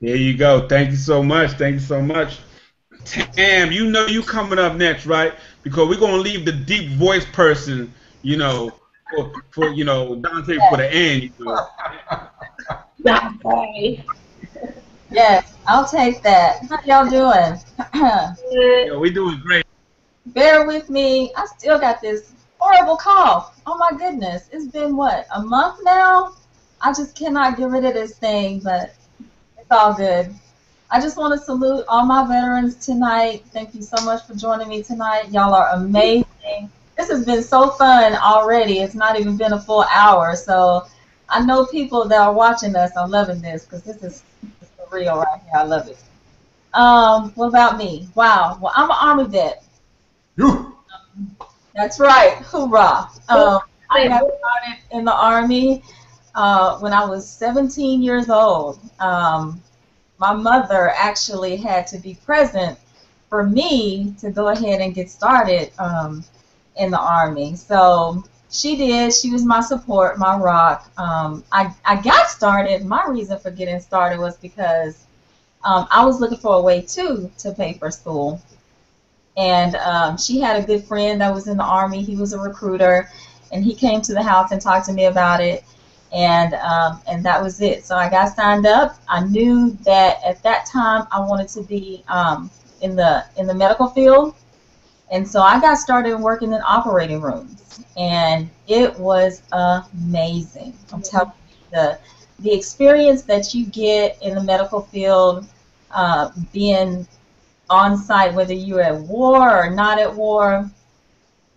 A: There you go. Thank you so much. Thank you so much. Tam, you know you coming up next, right? Because we're gonna leave the deep voice person, you know, for you know, Dante for the end. You know.
B: Dante.
H: Yes, I'll take that. How y'all doing?
A: Yeah, we doing great.
H: Bear with me. I still got this horrible cough. Oh my goodness. It's been what, a month now? I just cannot get rid of this thing, but it's all good. I just want to salute all my veterans tonight. Thank you so much for joining me tonight. Y'all are amazing. This has been so fun already. It's not even been a full hour. So I know people that are watching us are loving this because this is for real right here. I love it. What about me? Wow. Well, I'm an Army vet. That's right. Hoorah. I got started in the Army when I was 17 years old. My mother actually had to be present for me to go ahead and get started in the Army. So she did. She was my support, my rock. I got started. My reason for getting started was because I was looking for a way, too, to pay for school. And she had a good friend that was in the Army. He was a recruiter, and he came to the house and talked to me about it. And that was it. So I got signed up. I knew that at that time I wanted to be in the medical field, and so I got started working in operating rooms, and it was amazing. I'm telling you, the experience that you get in the medical field, being on site, whether you're at war or not at war,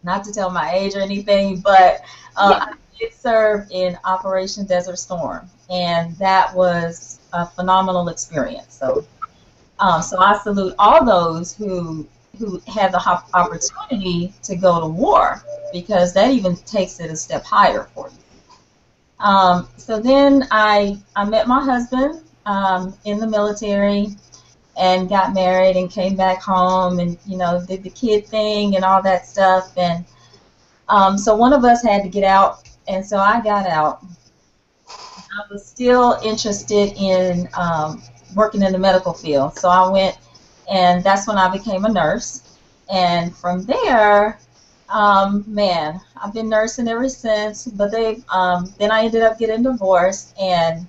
H: not to tell my age or anything, but I did serve in Operation Desert Storm, and that was a phenomenal experience. So, so I salute all those who had the opportunity to go to war, because that even takes it a step higher for you. So then I met my husband in the military, and got married and came back home, and did the kid thing and all that stuff. And so one of us had to get out, and so I got out. I was still interested in working in the medical field, so I went, and that's when I became a nurse. And from there, man, I've been nursing ever since. But then I ended up getting divorced, and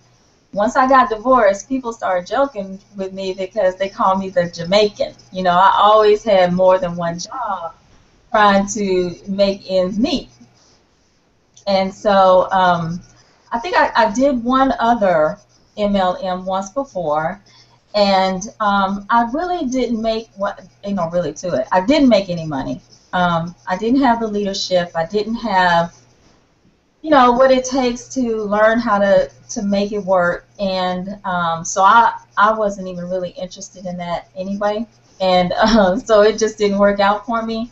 H: once I got divorced, people started joking with me because they call me the Jamaican. I always had more than one job trying to make ends meet. And so I think I did one other MLM once before, and I really didn't make really to it. I didn't make any money. I didn't have the leadership. I didn't have what it takes to learn how to make it work, and so I wasn't even really interested in that anyway, and so it just didn't work out for me.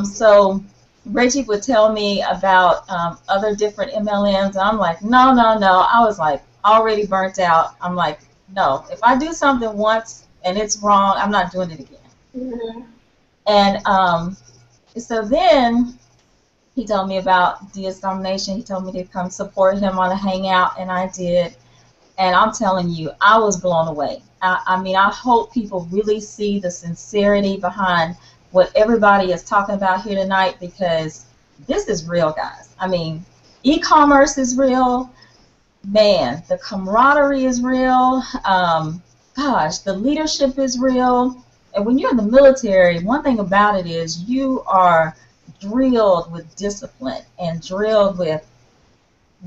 H: So Reggie would tell me about other different MLMs, and I'm like, no. I was like already burnt out. I'm like, no, if I do something once and it's wrong, I'm not doing it again. Mm-hmm. And so then he told me about DS Domination. He told me to come support him on a hangout, and I did. And I'm telling you, I was blown away. I mean, I hope people really see the sincerity behind what everybody is talking about here tonight, because this is real, guys. I mean, e-commerce is real. Man, the camaraderie is real. Gosh, the leadership is real. And when you're in the military, one thing about it is you are drilled with discipline and drilled with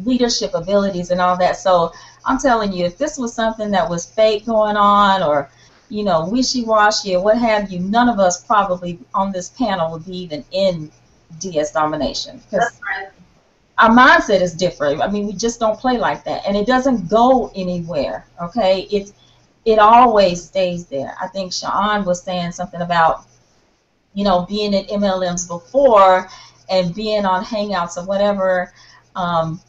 H: leadership abilities and all that. So I'm telling you, if this was something that was fake going on, or wishy-washy or what have you, none of us probably on this panel would be even in DS Domination, because our mindset is different. I mean, we just don't play like that, and it doesn't go anywhere. Okay, it always stays there. I think Sean was saying something about being in MLMs before and being on Hangouts or whatever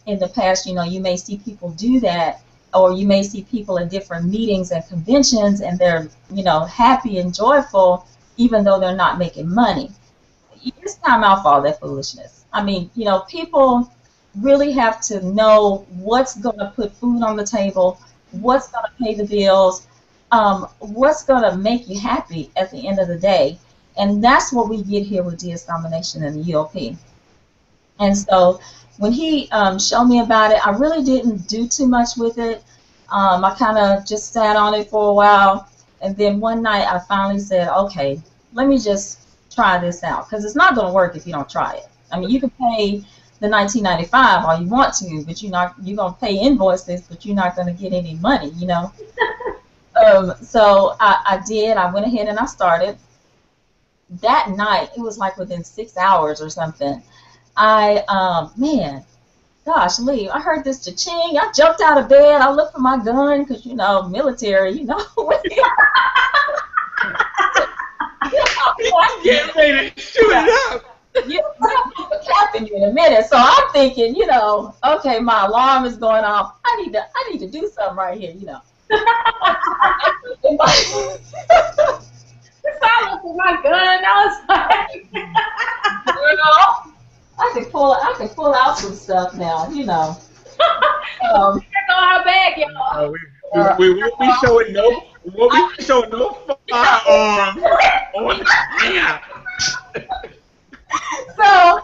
H: in the past. You may see people do that, or you may see people at different meetings and conventions, and they're happy and joyful even though they're not making money. It's time out for all that foolishness. I mean, people really have to know what's going to put food on the table, what's going to pay the bills, what's going to make you happy at the end of the day. And that's what we get here with DS Domination and the UOP. And so when he showed me about it, I really didn't do too much with it. I kind of just sat on it for a while. And then one night I finally said, okay, let me just try this out. Because it's not going to work if you don't try it. I mean, you can pay the $19.95 all you want to, but you're going to pay invoices, but you're not going to get any money, So I did. I went ahead and I started. That night, it was like within 6 hours or something. Man, gosh, Lee, I heard this cha-ching. I jumped out of bed. I looked for my gun because, military,
A: I'm getting ready to shoot it up.
H: You know, I'm capping you in a minute. So I'm thinking, you know, okay, my alarm is going off. I need to do something right here, you know.
B: Silence with my gun. I was like,
H: You know, I can pull out some stuff now, you know.
B: Check on our bag, y'all.
A: We won't be showing no firearms on the hangout.
H: So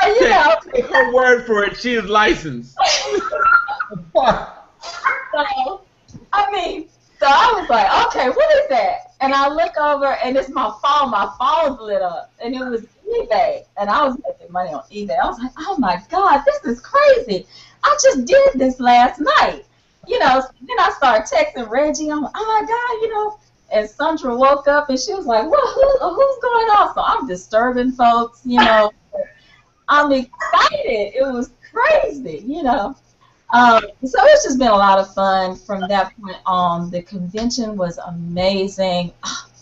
H: you know.
A: Take her word for it. She is licensed.
H: So, I mean, so I was like, okay, what is that? And I look over, and it's my phone. My phone's lit up, and it was eBay. And I was making money on eBay. I was like, oh my God, this is crazy. I just did this last night. You know, so then I started texting Reggie. I'm like, oh my God, you know. And Sandra woke up, and she was like, well, who's going on? So I'm disturbing folks, you know. I'm excited. It was crazy, you know. So it's just been a lot of fun from that point on. The convention was amazing.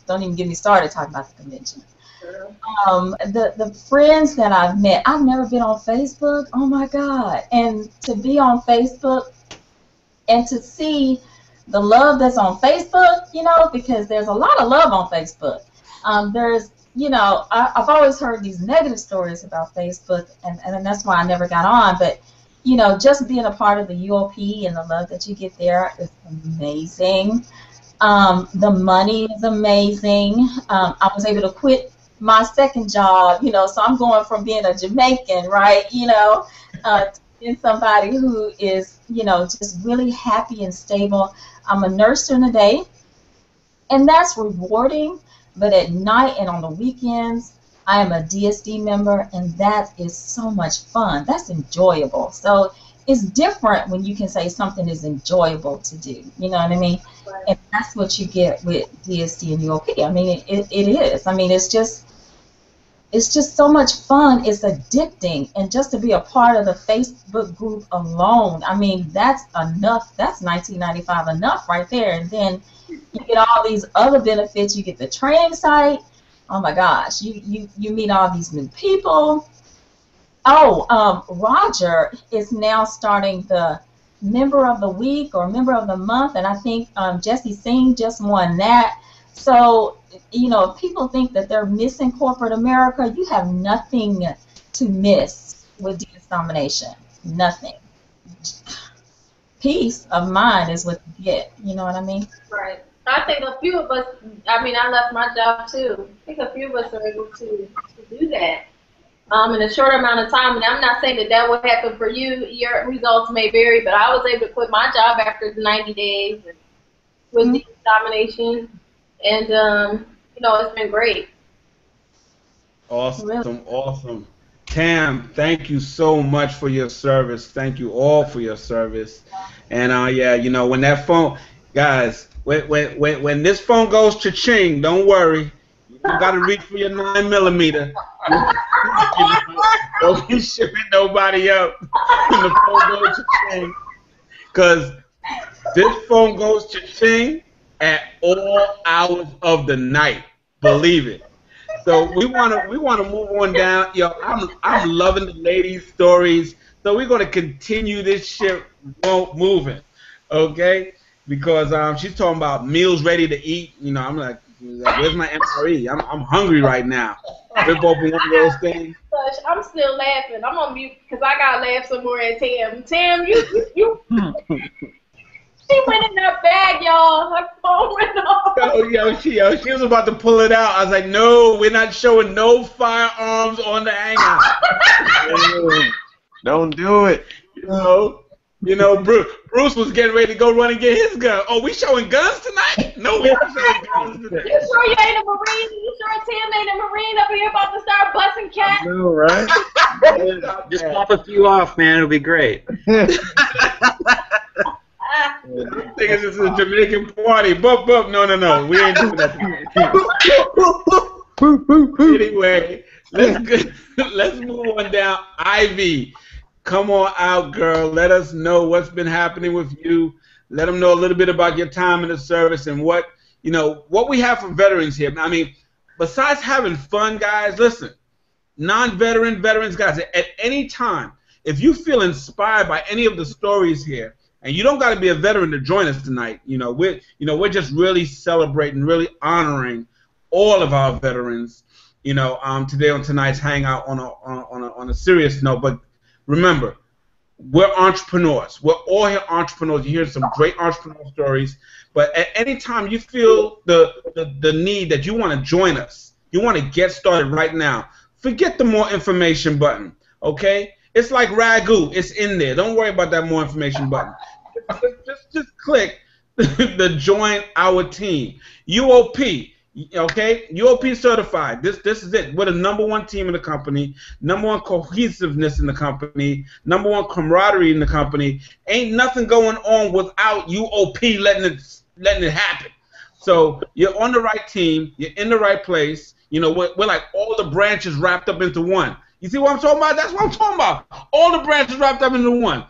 H: Don't even get me started talking about the convention. The friends that I've met, I've never been on Facebook. Oh my God. And to be on Facebook and to see the love that's on Facebook, you know, because there's a lot of love on Facebook. There's, you know, I've always heard these negative stories about Facebook, and that's why I never got on. But you know, just being a part of the UOP and the love that you get there is amazing. The money is amazing. I was able to quit my second job, you know, so I'm going from being a Jamaican, right, you know, to being somebody who is, you know, just really happy and stable. I'm a nurse during the day, and that's rewarding, but at night and on the weekends, I am a DSD member, and that is so much fun. That's enjoyable. So it's different when you can say something is enjoyable to do. You know what I mean? Right. And that's what you get with DSD and UOP. I mean, it is. I mean, it's just so much fun. It's addicting, and just to be a part of the Facebook group alone, I mean, that's enough. That's $19.95 enough right there. And then you get all these other benefits. You get the training site. Oh my gosh, you meet all these new people. Oh, Roger is now starting the Member of the Week or Member of the Month, and I think Jesse Singh just won that. So, you know, if people think that they're missing corporate America, you have nothing to miss with DS Domination. Nothing. Peace of mind is what you get. You know what I mean?
B: Right. I think a few of us, I mean, I left my job too. I think a few of us are able to do that in a short amount of time. And I'm not saying that that would happen for you. Your results may vary, but I was able to quit my job after 90 days with DS Domination. And, you know, it's been great.
A: Awesome, awesome. Tam, thank you so much for your service. Thank you all for your service. And, yeah, you know, when that phone, guys, when this phone goes cha-ching, don't worry. You got to reach for your 9mm. Don't be shipping nobody up when the phone goes cha-ching. Because this phone goes cha-ching at all hours of the night. Believe it. So we wanna move on down. Yo, I'm loving the ladies' stories. So we're gonna continue this shit moving, okay? Because she's talking about meals ready to eat. You know, I'm like, where's my MRE? I'm hungry right now. Rip open one of those things.
B: I'm still laughing. I'm on mute because I gotta laugh some more at Tam. Tam, you. She went in that bag, y'all. Her phone went off.
A: She was about to pull it out. I was like, no, we're not showing no firearms on the hangout.
D: Don't do it.
A: You know, Bruce was getting ready to go run and get his gun. Oh, we showing guns tonight? No, we're not showing guns tonight.
B: You sure you ain't a Marine? You sure Tim ain't a Marine up here about to start busting cats?
D: I know, right?
F: Just pop a few off, man. It'll be great.
A: I think it's just a Jamaican party. Boop. No. We ain't doing that. Anyway, let's move on down. Ivy. Come on out, girl. Let us know what's been happening with you. Let them know a little bit about your time in the service and what we have for veterans here. I mean, besides having fun, guys, listen, non-veteran, veterans, guys, at any time, if you feel inspired by any of the stories here, and you don't got to be a veteran to join us tonight, we're just really celebrating, really honoring all of our veterans, today on tonight's hangout on a serious note. But remember, we're entrepreneurs. We're all here entrepreneurs. You hear some great entrepreneur stories. But at any time you feel the need that you want to join us, you want to get started right now, forget the more information button, okay? It's like Ragu. It's in there. Don't worry about that more information button. Just click the join our team. UOP. Okay, UOP certified. This is it. We're the #1 team in the company, #1 cohesiveness in the company, #1 camaraderie in the company. Ain't nothing going on without UOP letting it happen. So you're on the right team. You're in the right place. We're like all the branches wrapped up into one. You see what I'm talking about? That's what I'm talking about. All the branches wrapped up into one.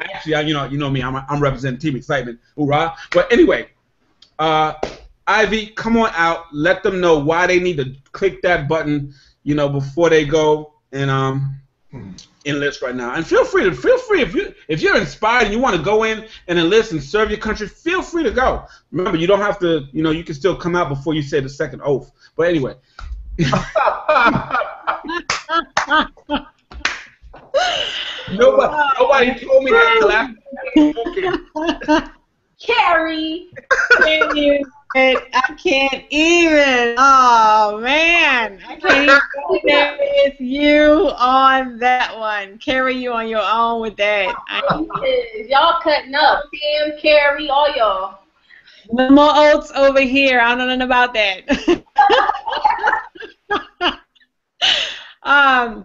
A: Actually, you know me. I'm representing Team Excitement. Hoorah! But anyway, Ivy, come on out. Let them know why they need to click that button, before they go and enlist right now. And feel free if you're inspired and you want to go in and enlist and serve your country, feel free to go. Remember, you don't have to. You can still come out before you say the second oath. But anyway. Nobody told me that last.
B: Carrie.
I: I can't even. Oh man, I can't even go there with you on that one. Carry you on your own with that.
B: Y'all cutting up. Sam, Carrie, all y'all.
I: No more oats over here. I don't know nothing about that.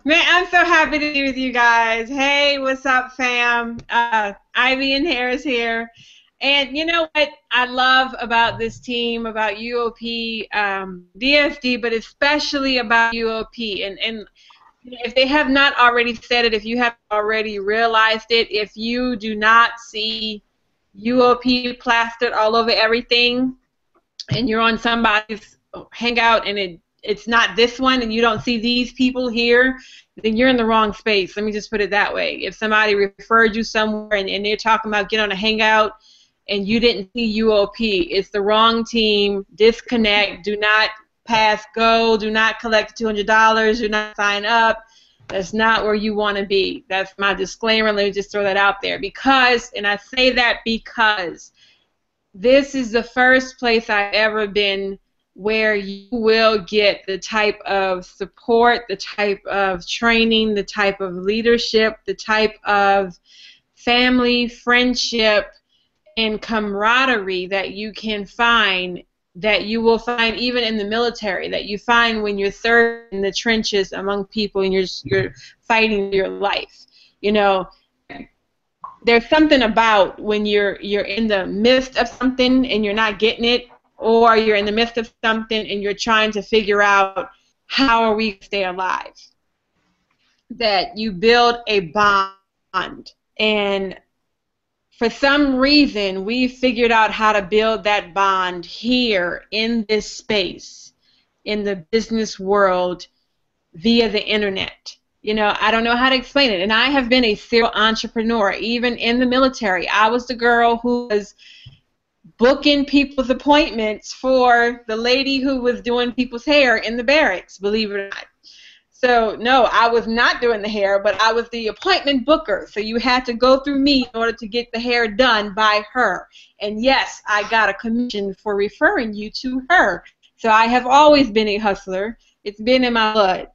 I: Man, I'm so happy to be with you guys. Hey, what's up, fam? Ivy and Harris here. And you know what I love about this team, about UOP, DSD, but especially about UOP. And if they have not already said it, if you have already realized it, if you do not see UOP plastered all over everything, and you're on somebody's hangout and it's not this one, and you don't see these people here, then you're in the wrong space. Let me just put it that way. If somebody referred you somewhere and they're talking about get on a hangout, and you didn't see UOP, it's the wrong team. Disconnect. Do not pass go. Do not collect $200. Do not sign up. That's not where you want to be. That's my disclaimer. Let me just throw that out there. Because, and I say that because this is the first place I've ever been where you will get the type of support, the type of training, the type of leadership, the type of family, friendship, and camaraderie that you can find, that you will find even in the military, that you find when you're serving in the trenches among people and you're fighting your life. There's something about when you're in the midst of something and you're not getting it, or you're in the midst of something and you're trying to figure out how are we to stay alive, that you build a bond. And for some reason, we figured out how to build that bond here in this space, in the business world, via the internet. I don't know how to explain it. And I have been a serial entrepreneur, even in the military. I was the girl who was booking people's appointments for the lady who was doing people's hair in the barracks, believe it or not. So, no, I was not doing the hair, but I was the appointment booker. So you had to go through me in order to get the hair done by her. And, yes, I got a commission for referring you to her. So I have always been a hustler. It's been in my blood.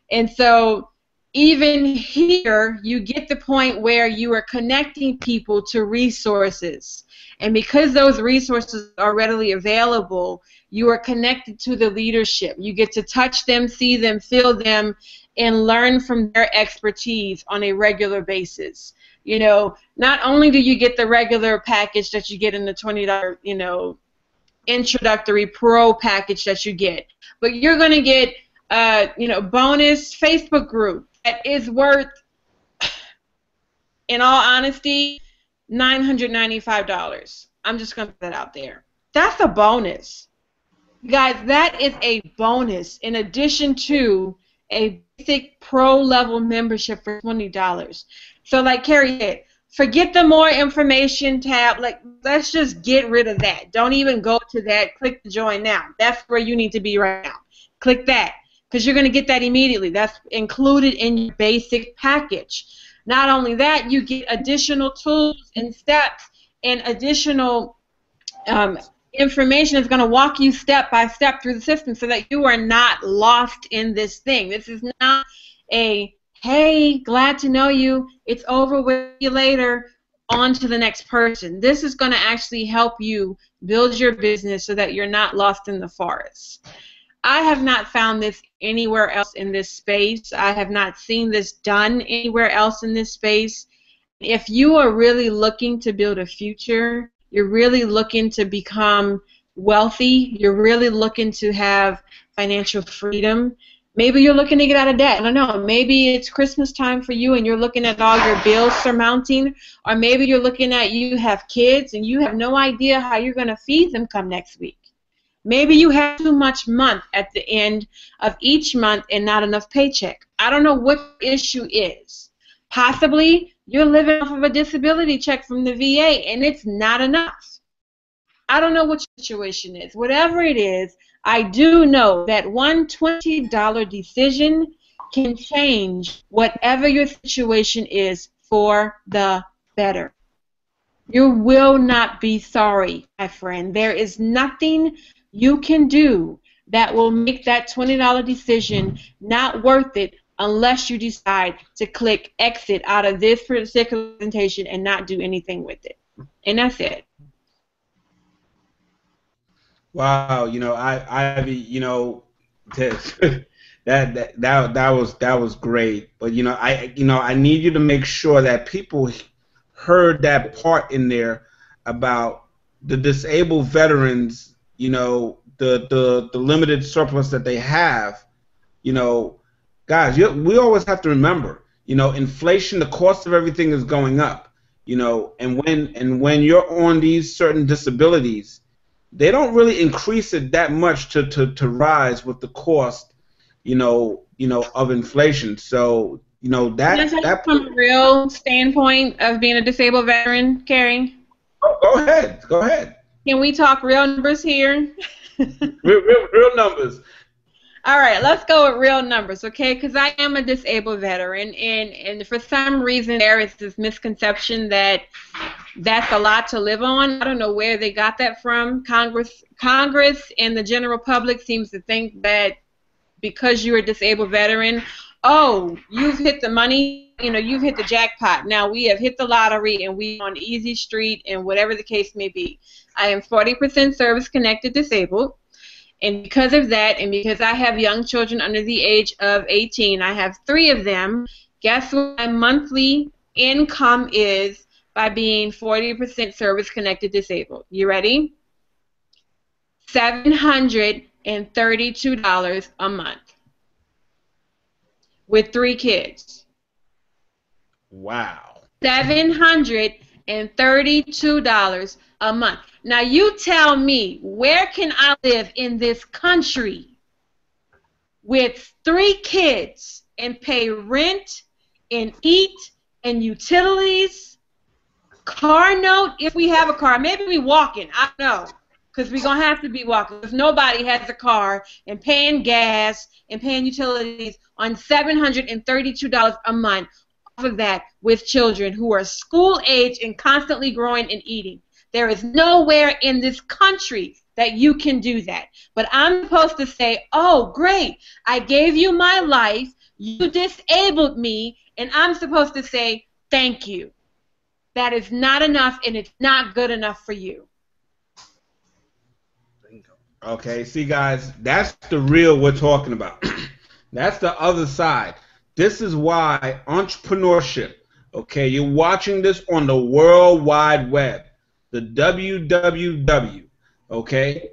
I: And so even here, you get the point where you are connecting people to resources. And because those resources are readily available, you are connected to the leadership. You get to touch them, see them, feel them, and learn from their expertise on a regular basis. Not only do you get the regular package that you get in the $20, introductory pro package that you get, but you're going to get, bonus Facebook group that is worth, in all honesty, $995. I'm just going to put that out there. That's a bonus. Guys, that is a bonus in addition to a basic pro level membership for $20. So like Carrie said, forget the more information tab. Like, let's just get rid of that. Don't even go to that. Click the join now. That's where you need to be right now. Click that, because you're going to get that immediately. That's included in your basic package. Not only that, you get additional tools and steps and additional information that's going to walk you step by step through the system so that you are not lost in this thing. This is not a, hey, glad to know you, it's over with you later, on to the next person. This is going to actually help you build your business so that you're not lost in the forest. I have not found this anywhere else in this space. I have not seen this done anywhere else in this space. If you are really looking to build a future, you're really looking to become wealthy, you're really looking to have financial freedom, maybe you're looking to get out of debt. I don't know. Maybe it's Christmas time for you and you're looking at all your bills surmounting, or maybe you're looking at you have kids and you have no idea how you're going to feed them come next week. Maybe you have too much month at the end of each month and not enough paycheck. I don't know what the issue is. Possibly you're living off of a disability check from the VA and it's not enough. I don't know what your situation is. Whatever it is, I do know that one $20 decision can change whatever your situation is for the better. You will not be sorry, my friend. There is nothing you can do that will make that $20 decision not worth it unless you decide to click exit out of this particular presentation and not do anything with it. And that's it.
A: Wow, that was great. But I need you to make sure that people heard that part in there about the disabled veterans, the limited surplus that they have. Guys, we always have to remember, inflation, the cost of everything is going up, and when you're on these certain disabilities, they don't really increase it that much to rise with the cost, of inflation. So, that
I: from a real standpoint of being a disabled veteran, Carrie.
A: Go ahead.
I: Can we talk real numbers here?
A: real numbers.
I: All right, let's go with real numbers, okay? Because I am a disabled veteran, and for some reason there is this misconception that that's a lot to live on. I don't know where they got that from. Congress and the general public seems to think that because you're a disabled veteran, oh, you've hit the money, you've hit the jackpot. Now we have hit the lottery and we on easy street and whatever the case may be. I am 40% service-connected disabled. And because of that, and because I have young children under the age of 18, I have 3 of them, guess what my monthly income is by being 40% service-connected disabled? You ready? $732 a month with 3 kids.
A: Wow.
I: $732 a month. Now you tell me, where can I live in this country with 3 kids and pay rent and eat and utilities, car note if we have a car, maybe we walking, I don't know, because we're going to have to be walking because nobody has a car, and paying gas and paying utilities on $732 a month off of that with children who are school age and constantly growing and eating. There is nowhere in this country that you can do that. But I'm supposed to say, oh, great, I gave you my life, you disabled me, and I'm supposed to say, thank you. That is not enough, and it's not good enough for you.
A: Okay, see, guys, that's the real we're talking about. That's the other side. This is why entrepreneurship, okay, you're watching this on the World Wide Web. The WWW, okay?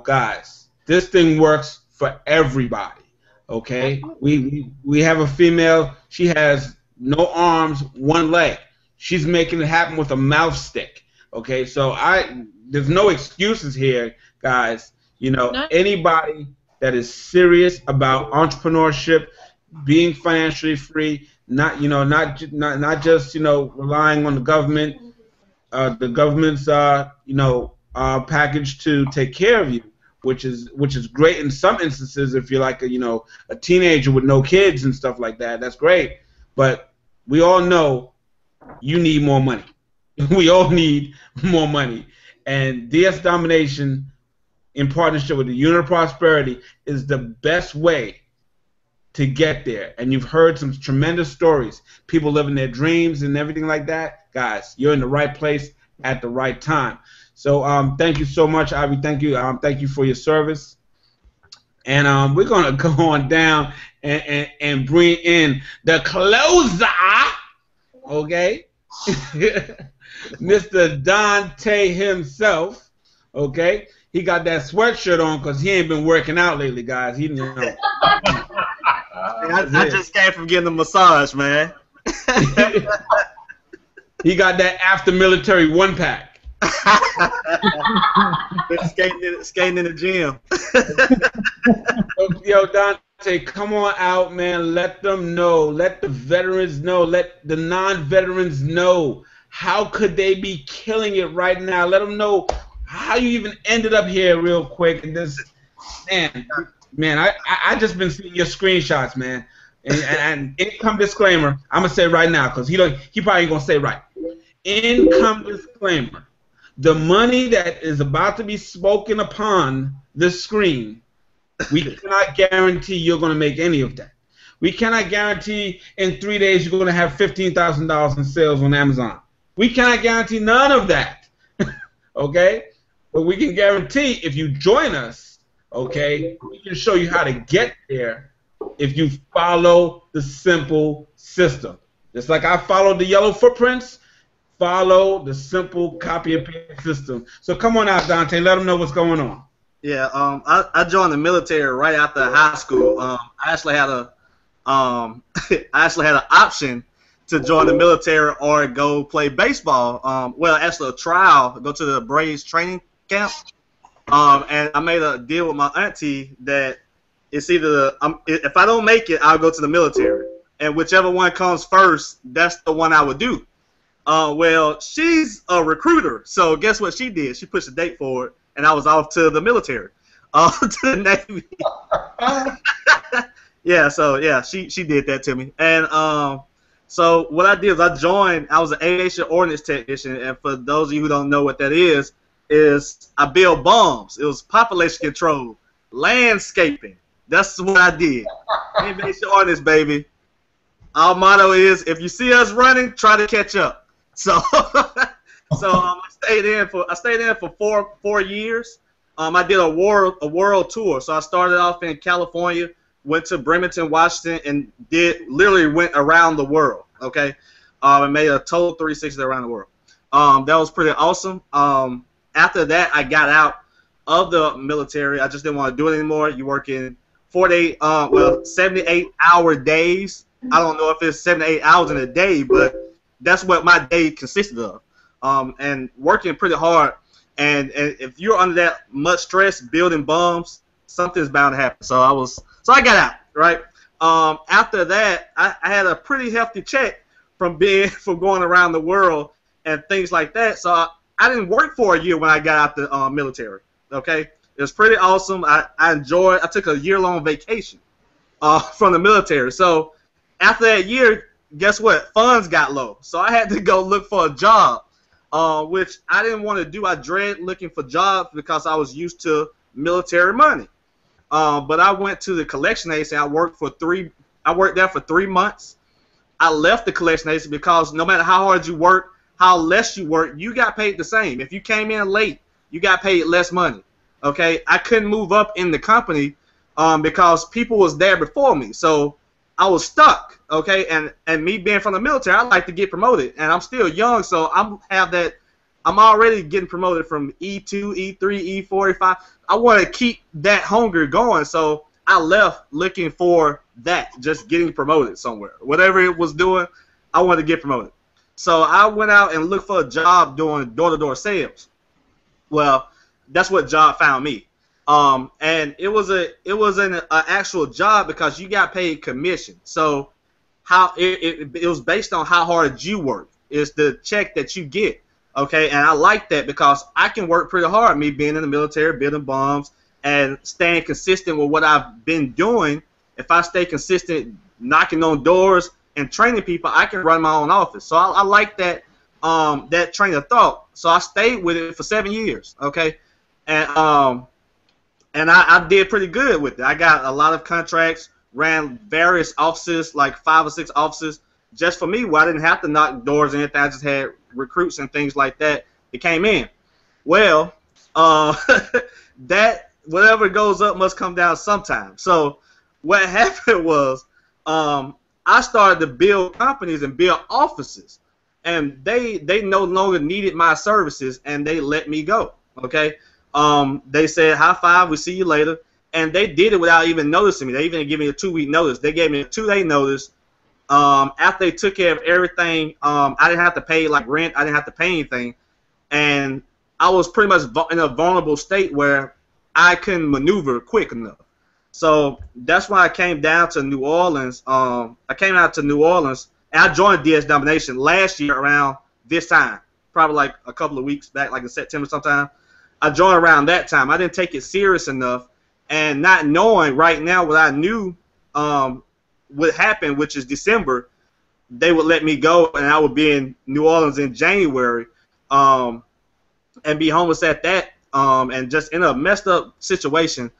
A: Guys, this thing works for everybody, okay? We have a female, she has no arms, 1 leg. She's making it happen with a mouth stick, okay? So there's no excuses here, guys. Anybody that is serious about entrepreneurship, being financially free, not not just relying on the government's package to take care of you, which is great in some instances if you're like a teenager with no kids and stuff like that. That's great, but we all know you need more money. We all need more money, and DS Domination, in partnership with the Unit of Prosperity, is the best way to get there. And you've heard some tremendous stories, people living their dreams and everything like that. Guys, you're in the right place at the right time. So thank you so much, Ivy. Thank you for your service. And we're gonna go on down and bring in the closer, okay? Mr. Dante himself, okay? He got that sweatshirt on because he ain't been working out lately, guys. I
G: just came from getting a massage, man.
A: He got that after military one pack.
G: skating in the gym.
A: Yo, Dante, come on out, man. Let them know. Let the veterans know. Let the non-veterans know. How could they be killing it right now? Let them know how you even ended up here real quick. And this, man, I just been seeing your screenshots, man. And income disclaimer, I'm gonna say right now because he probably ain't gonna say right. Income disclaimer: the money that is about to be spoken upon the screen, we cannot guarantee you're gonna make any of that. We cannot guarantee in 3 days you're gonna have $15,000 in sales on Amazon. We cannot guarantee none of that. Okay? But we can guarantee if you join us, okay, we can show you how to get there if you follow the simple system. Just like I followed the yellow footprints, follow the simple copy and paste system. So come on out, Dante. Let them know what's going on.
G: Yeah, I joined the military right after high school. I actually had an option to join the military or go play baseball. Well, actually a trial, go to the Braves training camp. And I made a deal with my auntie that it's either if I don't make it, I'll go to the military, and whichever one comes first, that's the one I would do. Well, she's a recruiter, so guess what she did? She pushed a date forward, and I was off to the military, to the Navy. Yeah, so yeah, she did that to me, and so what I did is I joined. I was an aviation ordnance technician, and for those of you who don't know what that is I build bombs. It was population control, landscaping. That's what I did. Aviation ordnance, baby. Our motto is, if you see us running, try to catch up. So, I stayed in for 4 years. I did a world tour. So I started off in California, went to Bremerton, Washington, and literally went around the world. Okay, and made a total 360 around the world. That was pretty awesome. After that, I got out of the military. I just didn't want to do it anymore. You work in 78-hour days. I don't know if it's 7 to 8 hours in a day, but that's what my day consisted of. And working pretty hard. And if you're under that much stress building bombs, something's bound to happen. So I got out, right? After that, I had a pretty hefty check from going around the world and things like that. So I didn't work for a year when I got out the military. Okay, it was pretty awesome. I enjoyed. I took a year-long vacation from the military. So after that year, guess what? Funds got low, so I had to go look for a job, which I didn't want to do. I dread looking for jobs because I was used to military money. But I went to the collection agency. I worked there for 3 months. I left the collection agency because no matter how hard you work, how less you work, you got paid the same. If you came in late, you got paid less money. Okay, I couldn't move up in the company because people was there before me, so I was stuck. Okay, and me being from the military, I like to get promoted, and I'm still young, so I'm already getting promoted from E2, E3, E4, E5. I want to keep that hunger going, so I left looking for that, just getting promoted somewhere. Whatever it was doing, I wanted to get promoted. So I went out and looked for a job doing door-to-door sales. Well, that's what job found me. And it was an actual job because you got paid commission. So how it was based on how hard you work. It's the check that you get. Okay, and I like that because I can work pretty hard, me being in the military, building bombs, and staying consistent with what I've been doing. If I stay consistent, knocking on doors and training people, I can run my own office. So I like that that train of thought. So I stayed with it for 7 years. Okay, and I did pretty good with it. I got a lot of contracts, ran various offices, like 5 or 6 offices, just for me, where I didn't have to knock doors or anything. I just had recruits and things like that that came in. Well, that whatever goes up must come down sometime. So what happened was I started to build companies and build offices, and they no longer needed my services, and they let me go. Okay, they said, high five, we'll see you later, and they did it without even noticing me. They even gave me a 2-week notice. They gave me a 2-day notice. After they took care of everything, I didn't have to pay like rent. I didn't have to pay anything, and I was pretty much in a vulnerable state where I couldn't maneuver quick enough. So that's why I came down to New Orleans. I came out to New Orleans, and I joined DS Domination last year around this time, probably like a couple of weeks back, like in September sometime. I joined around that time. I didn't take it serious enough, and not knowing right now what I knew would happen, which is December, they would let me go, and I would be in New Orleans in January, and be homeless at that, and just in a messed up situation.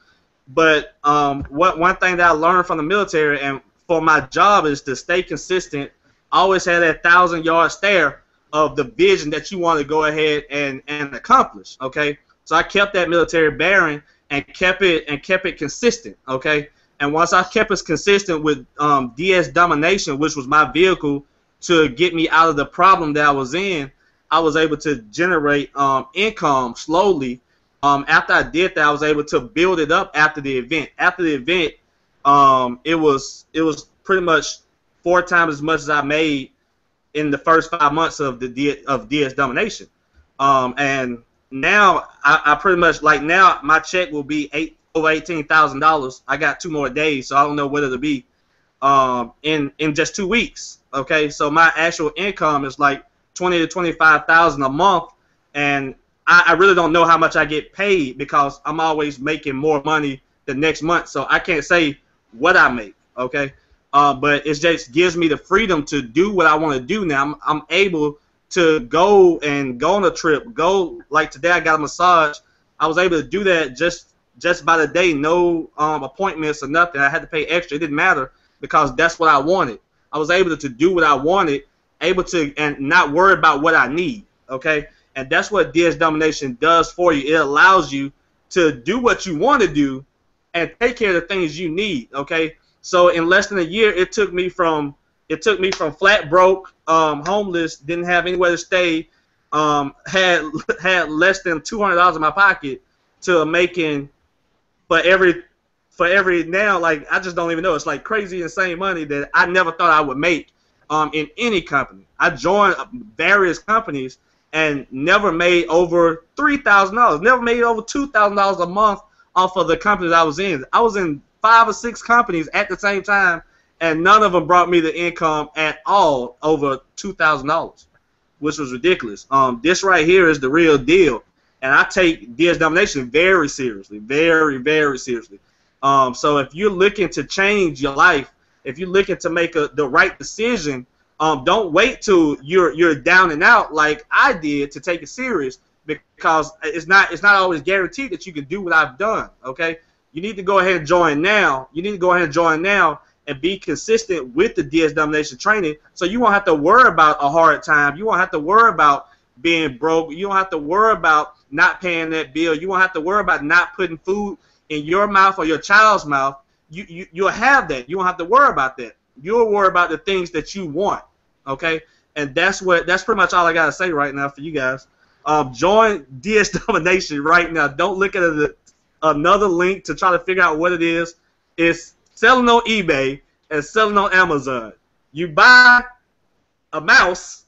G: But one thing that I learned from the military and for my job is to stay consistent. Always have that 1,000-yard stare of the vision that you want to go ahead and accomplish. Okay, so I kept that military bearing and kept it consistent. Okay. And once I kept us consistent with DS Domination, which was my vehicle to get me out of the problem that I was in, I was able to generate income slowly. After I did that, I was able to build it up after the event. After the event, it was pretty much 4 times as much as I made in the first 5 months of DS Domination. And now I pretty much, like, now my check will be over $18,000. I got 2 more days, so I don't know what it'll be in just 2 weeks. Okay, so my actual income is like $20,000 to $25,000 a month, and I really don't know how much I get paid because I'm always making more money the next month, so I can't say what I make. Okay, but it just gives me the freedom to do what I want to do now. I'm able to go on a trip. Go, like today I got a massage. I was able to do that just by the day, no appointments or nothing. I had to pay extra. It didn't matter because that's what I wanted. I was able to do what I wanted, and not worry about what I need. Okay, and that's what DS Domination does for you. It allows you to do what you want to do and take care of the things you need. Okay, so in less than a year, it took me from flat broke, homeless, didn't have anywhere to stay, had less than $200 in my pocket, to making for every now, like, I just don't even know. It's like crazy, insane money that I never thought I would make in any company. I joined various companies and never made over $3,000, never made over $2,000 a month off of the companies I was in. I was in 5 or 6 companies at the same time, and none of them brought me the income at all over $2,000, which was ridiculous. This right here is the real deal. And I take DS Domination very seriously, very, very seriously. So if you're looking to change your life, if you're looking to make the right decision, don't wait till you're down and out like I did to take it serious, because it's not always guaranteed that you can do what I've done. Okay, you need to go ahead and join now. You need to go ahead and join now and be consistent with the DS Domination training, so you won't have to worry about a hard time. You won't have to worry about being broke. You don't have to worry about not paying that bill. You won't have to worry about not putting food in your mouth or your child's mouth. You'll have that. You don't have to worry about that. You'll worry about the things that you want. Okay, and that's pretty much all I gotta say right now for you guys. Join DS Domination right now. Don't look at another link to try to figure out what it is. It's selling on eBay and selling on Amazon. You buy a mouse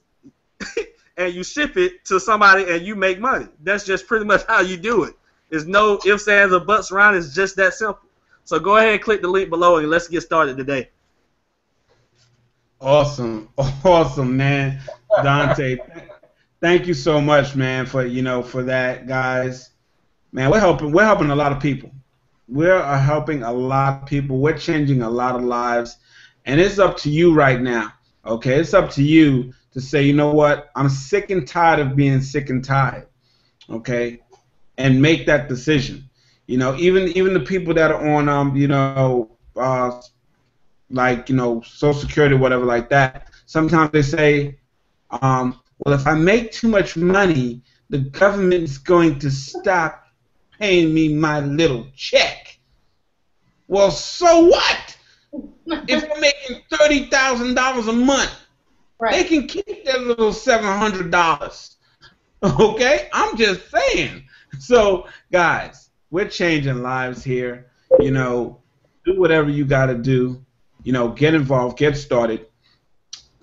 G: and you ship it to somebody and you make money. That's just pretty much how you do it. There's no ifs, ands, or buts around. It's just that simple. So go ahead and click the link below and let's get started today.
A: Awesome, awesome, man, Dante. Thank you so much, man, for for that, guys. Man, we're helping a lot of people. We're helping a lot of people. We're changing a lot of lives, and it's up to you right now. Okay, it's up to you to say, you know what? I'm sick and tired of being sick and tired. Okay, and make that decision. Even the people that are on like Social Security, whatever like that. Sometimes they say, well, if I make too much money, the government is going to stop paying me my little check. Well, so what? If you're making $30,000 a month,
B: Right.
A: they can keep that little $700. Okay, I'm just saying. So, guys, we're changing lives here. Do whatever you got to do. Get involved, get started.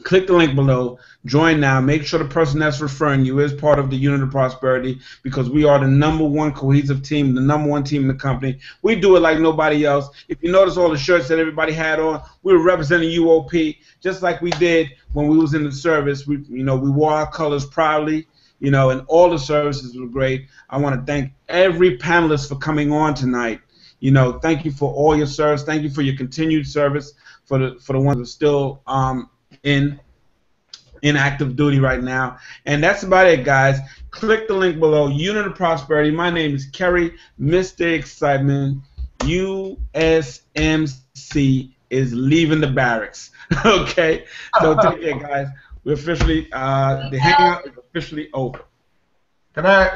A: Click the link below. Join now. Make sure the person that's referring you is part of the Unit of Prosperity, because we are the #1 cohesive team, the #1 team in the company. We do it like nobody else. If you notice all the shirts that everybody had on, we were representing UOP just like we did when we was in the service. We wore our colors proudly, and all the services were great. I want to thank every panelist for coming on tonight. Thank you for all your service. Thank you for your continued service. For the ones that are still in active duty right now. And that's about it, guys. Click the link below. Unit of Prosperity. My name is Kerry, Mr. Excitement. USMC is leaving the barracks. Okay? So take care, guys. We're officially, the hangout is officially over.
C: Good night.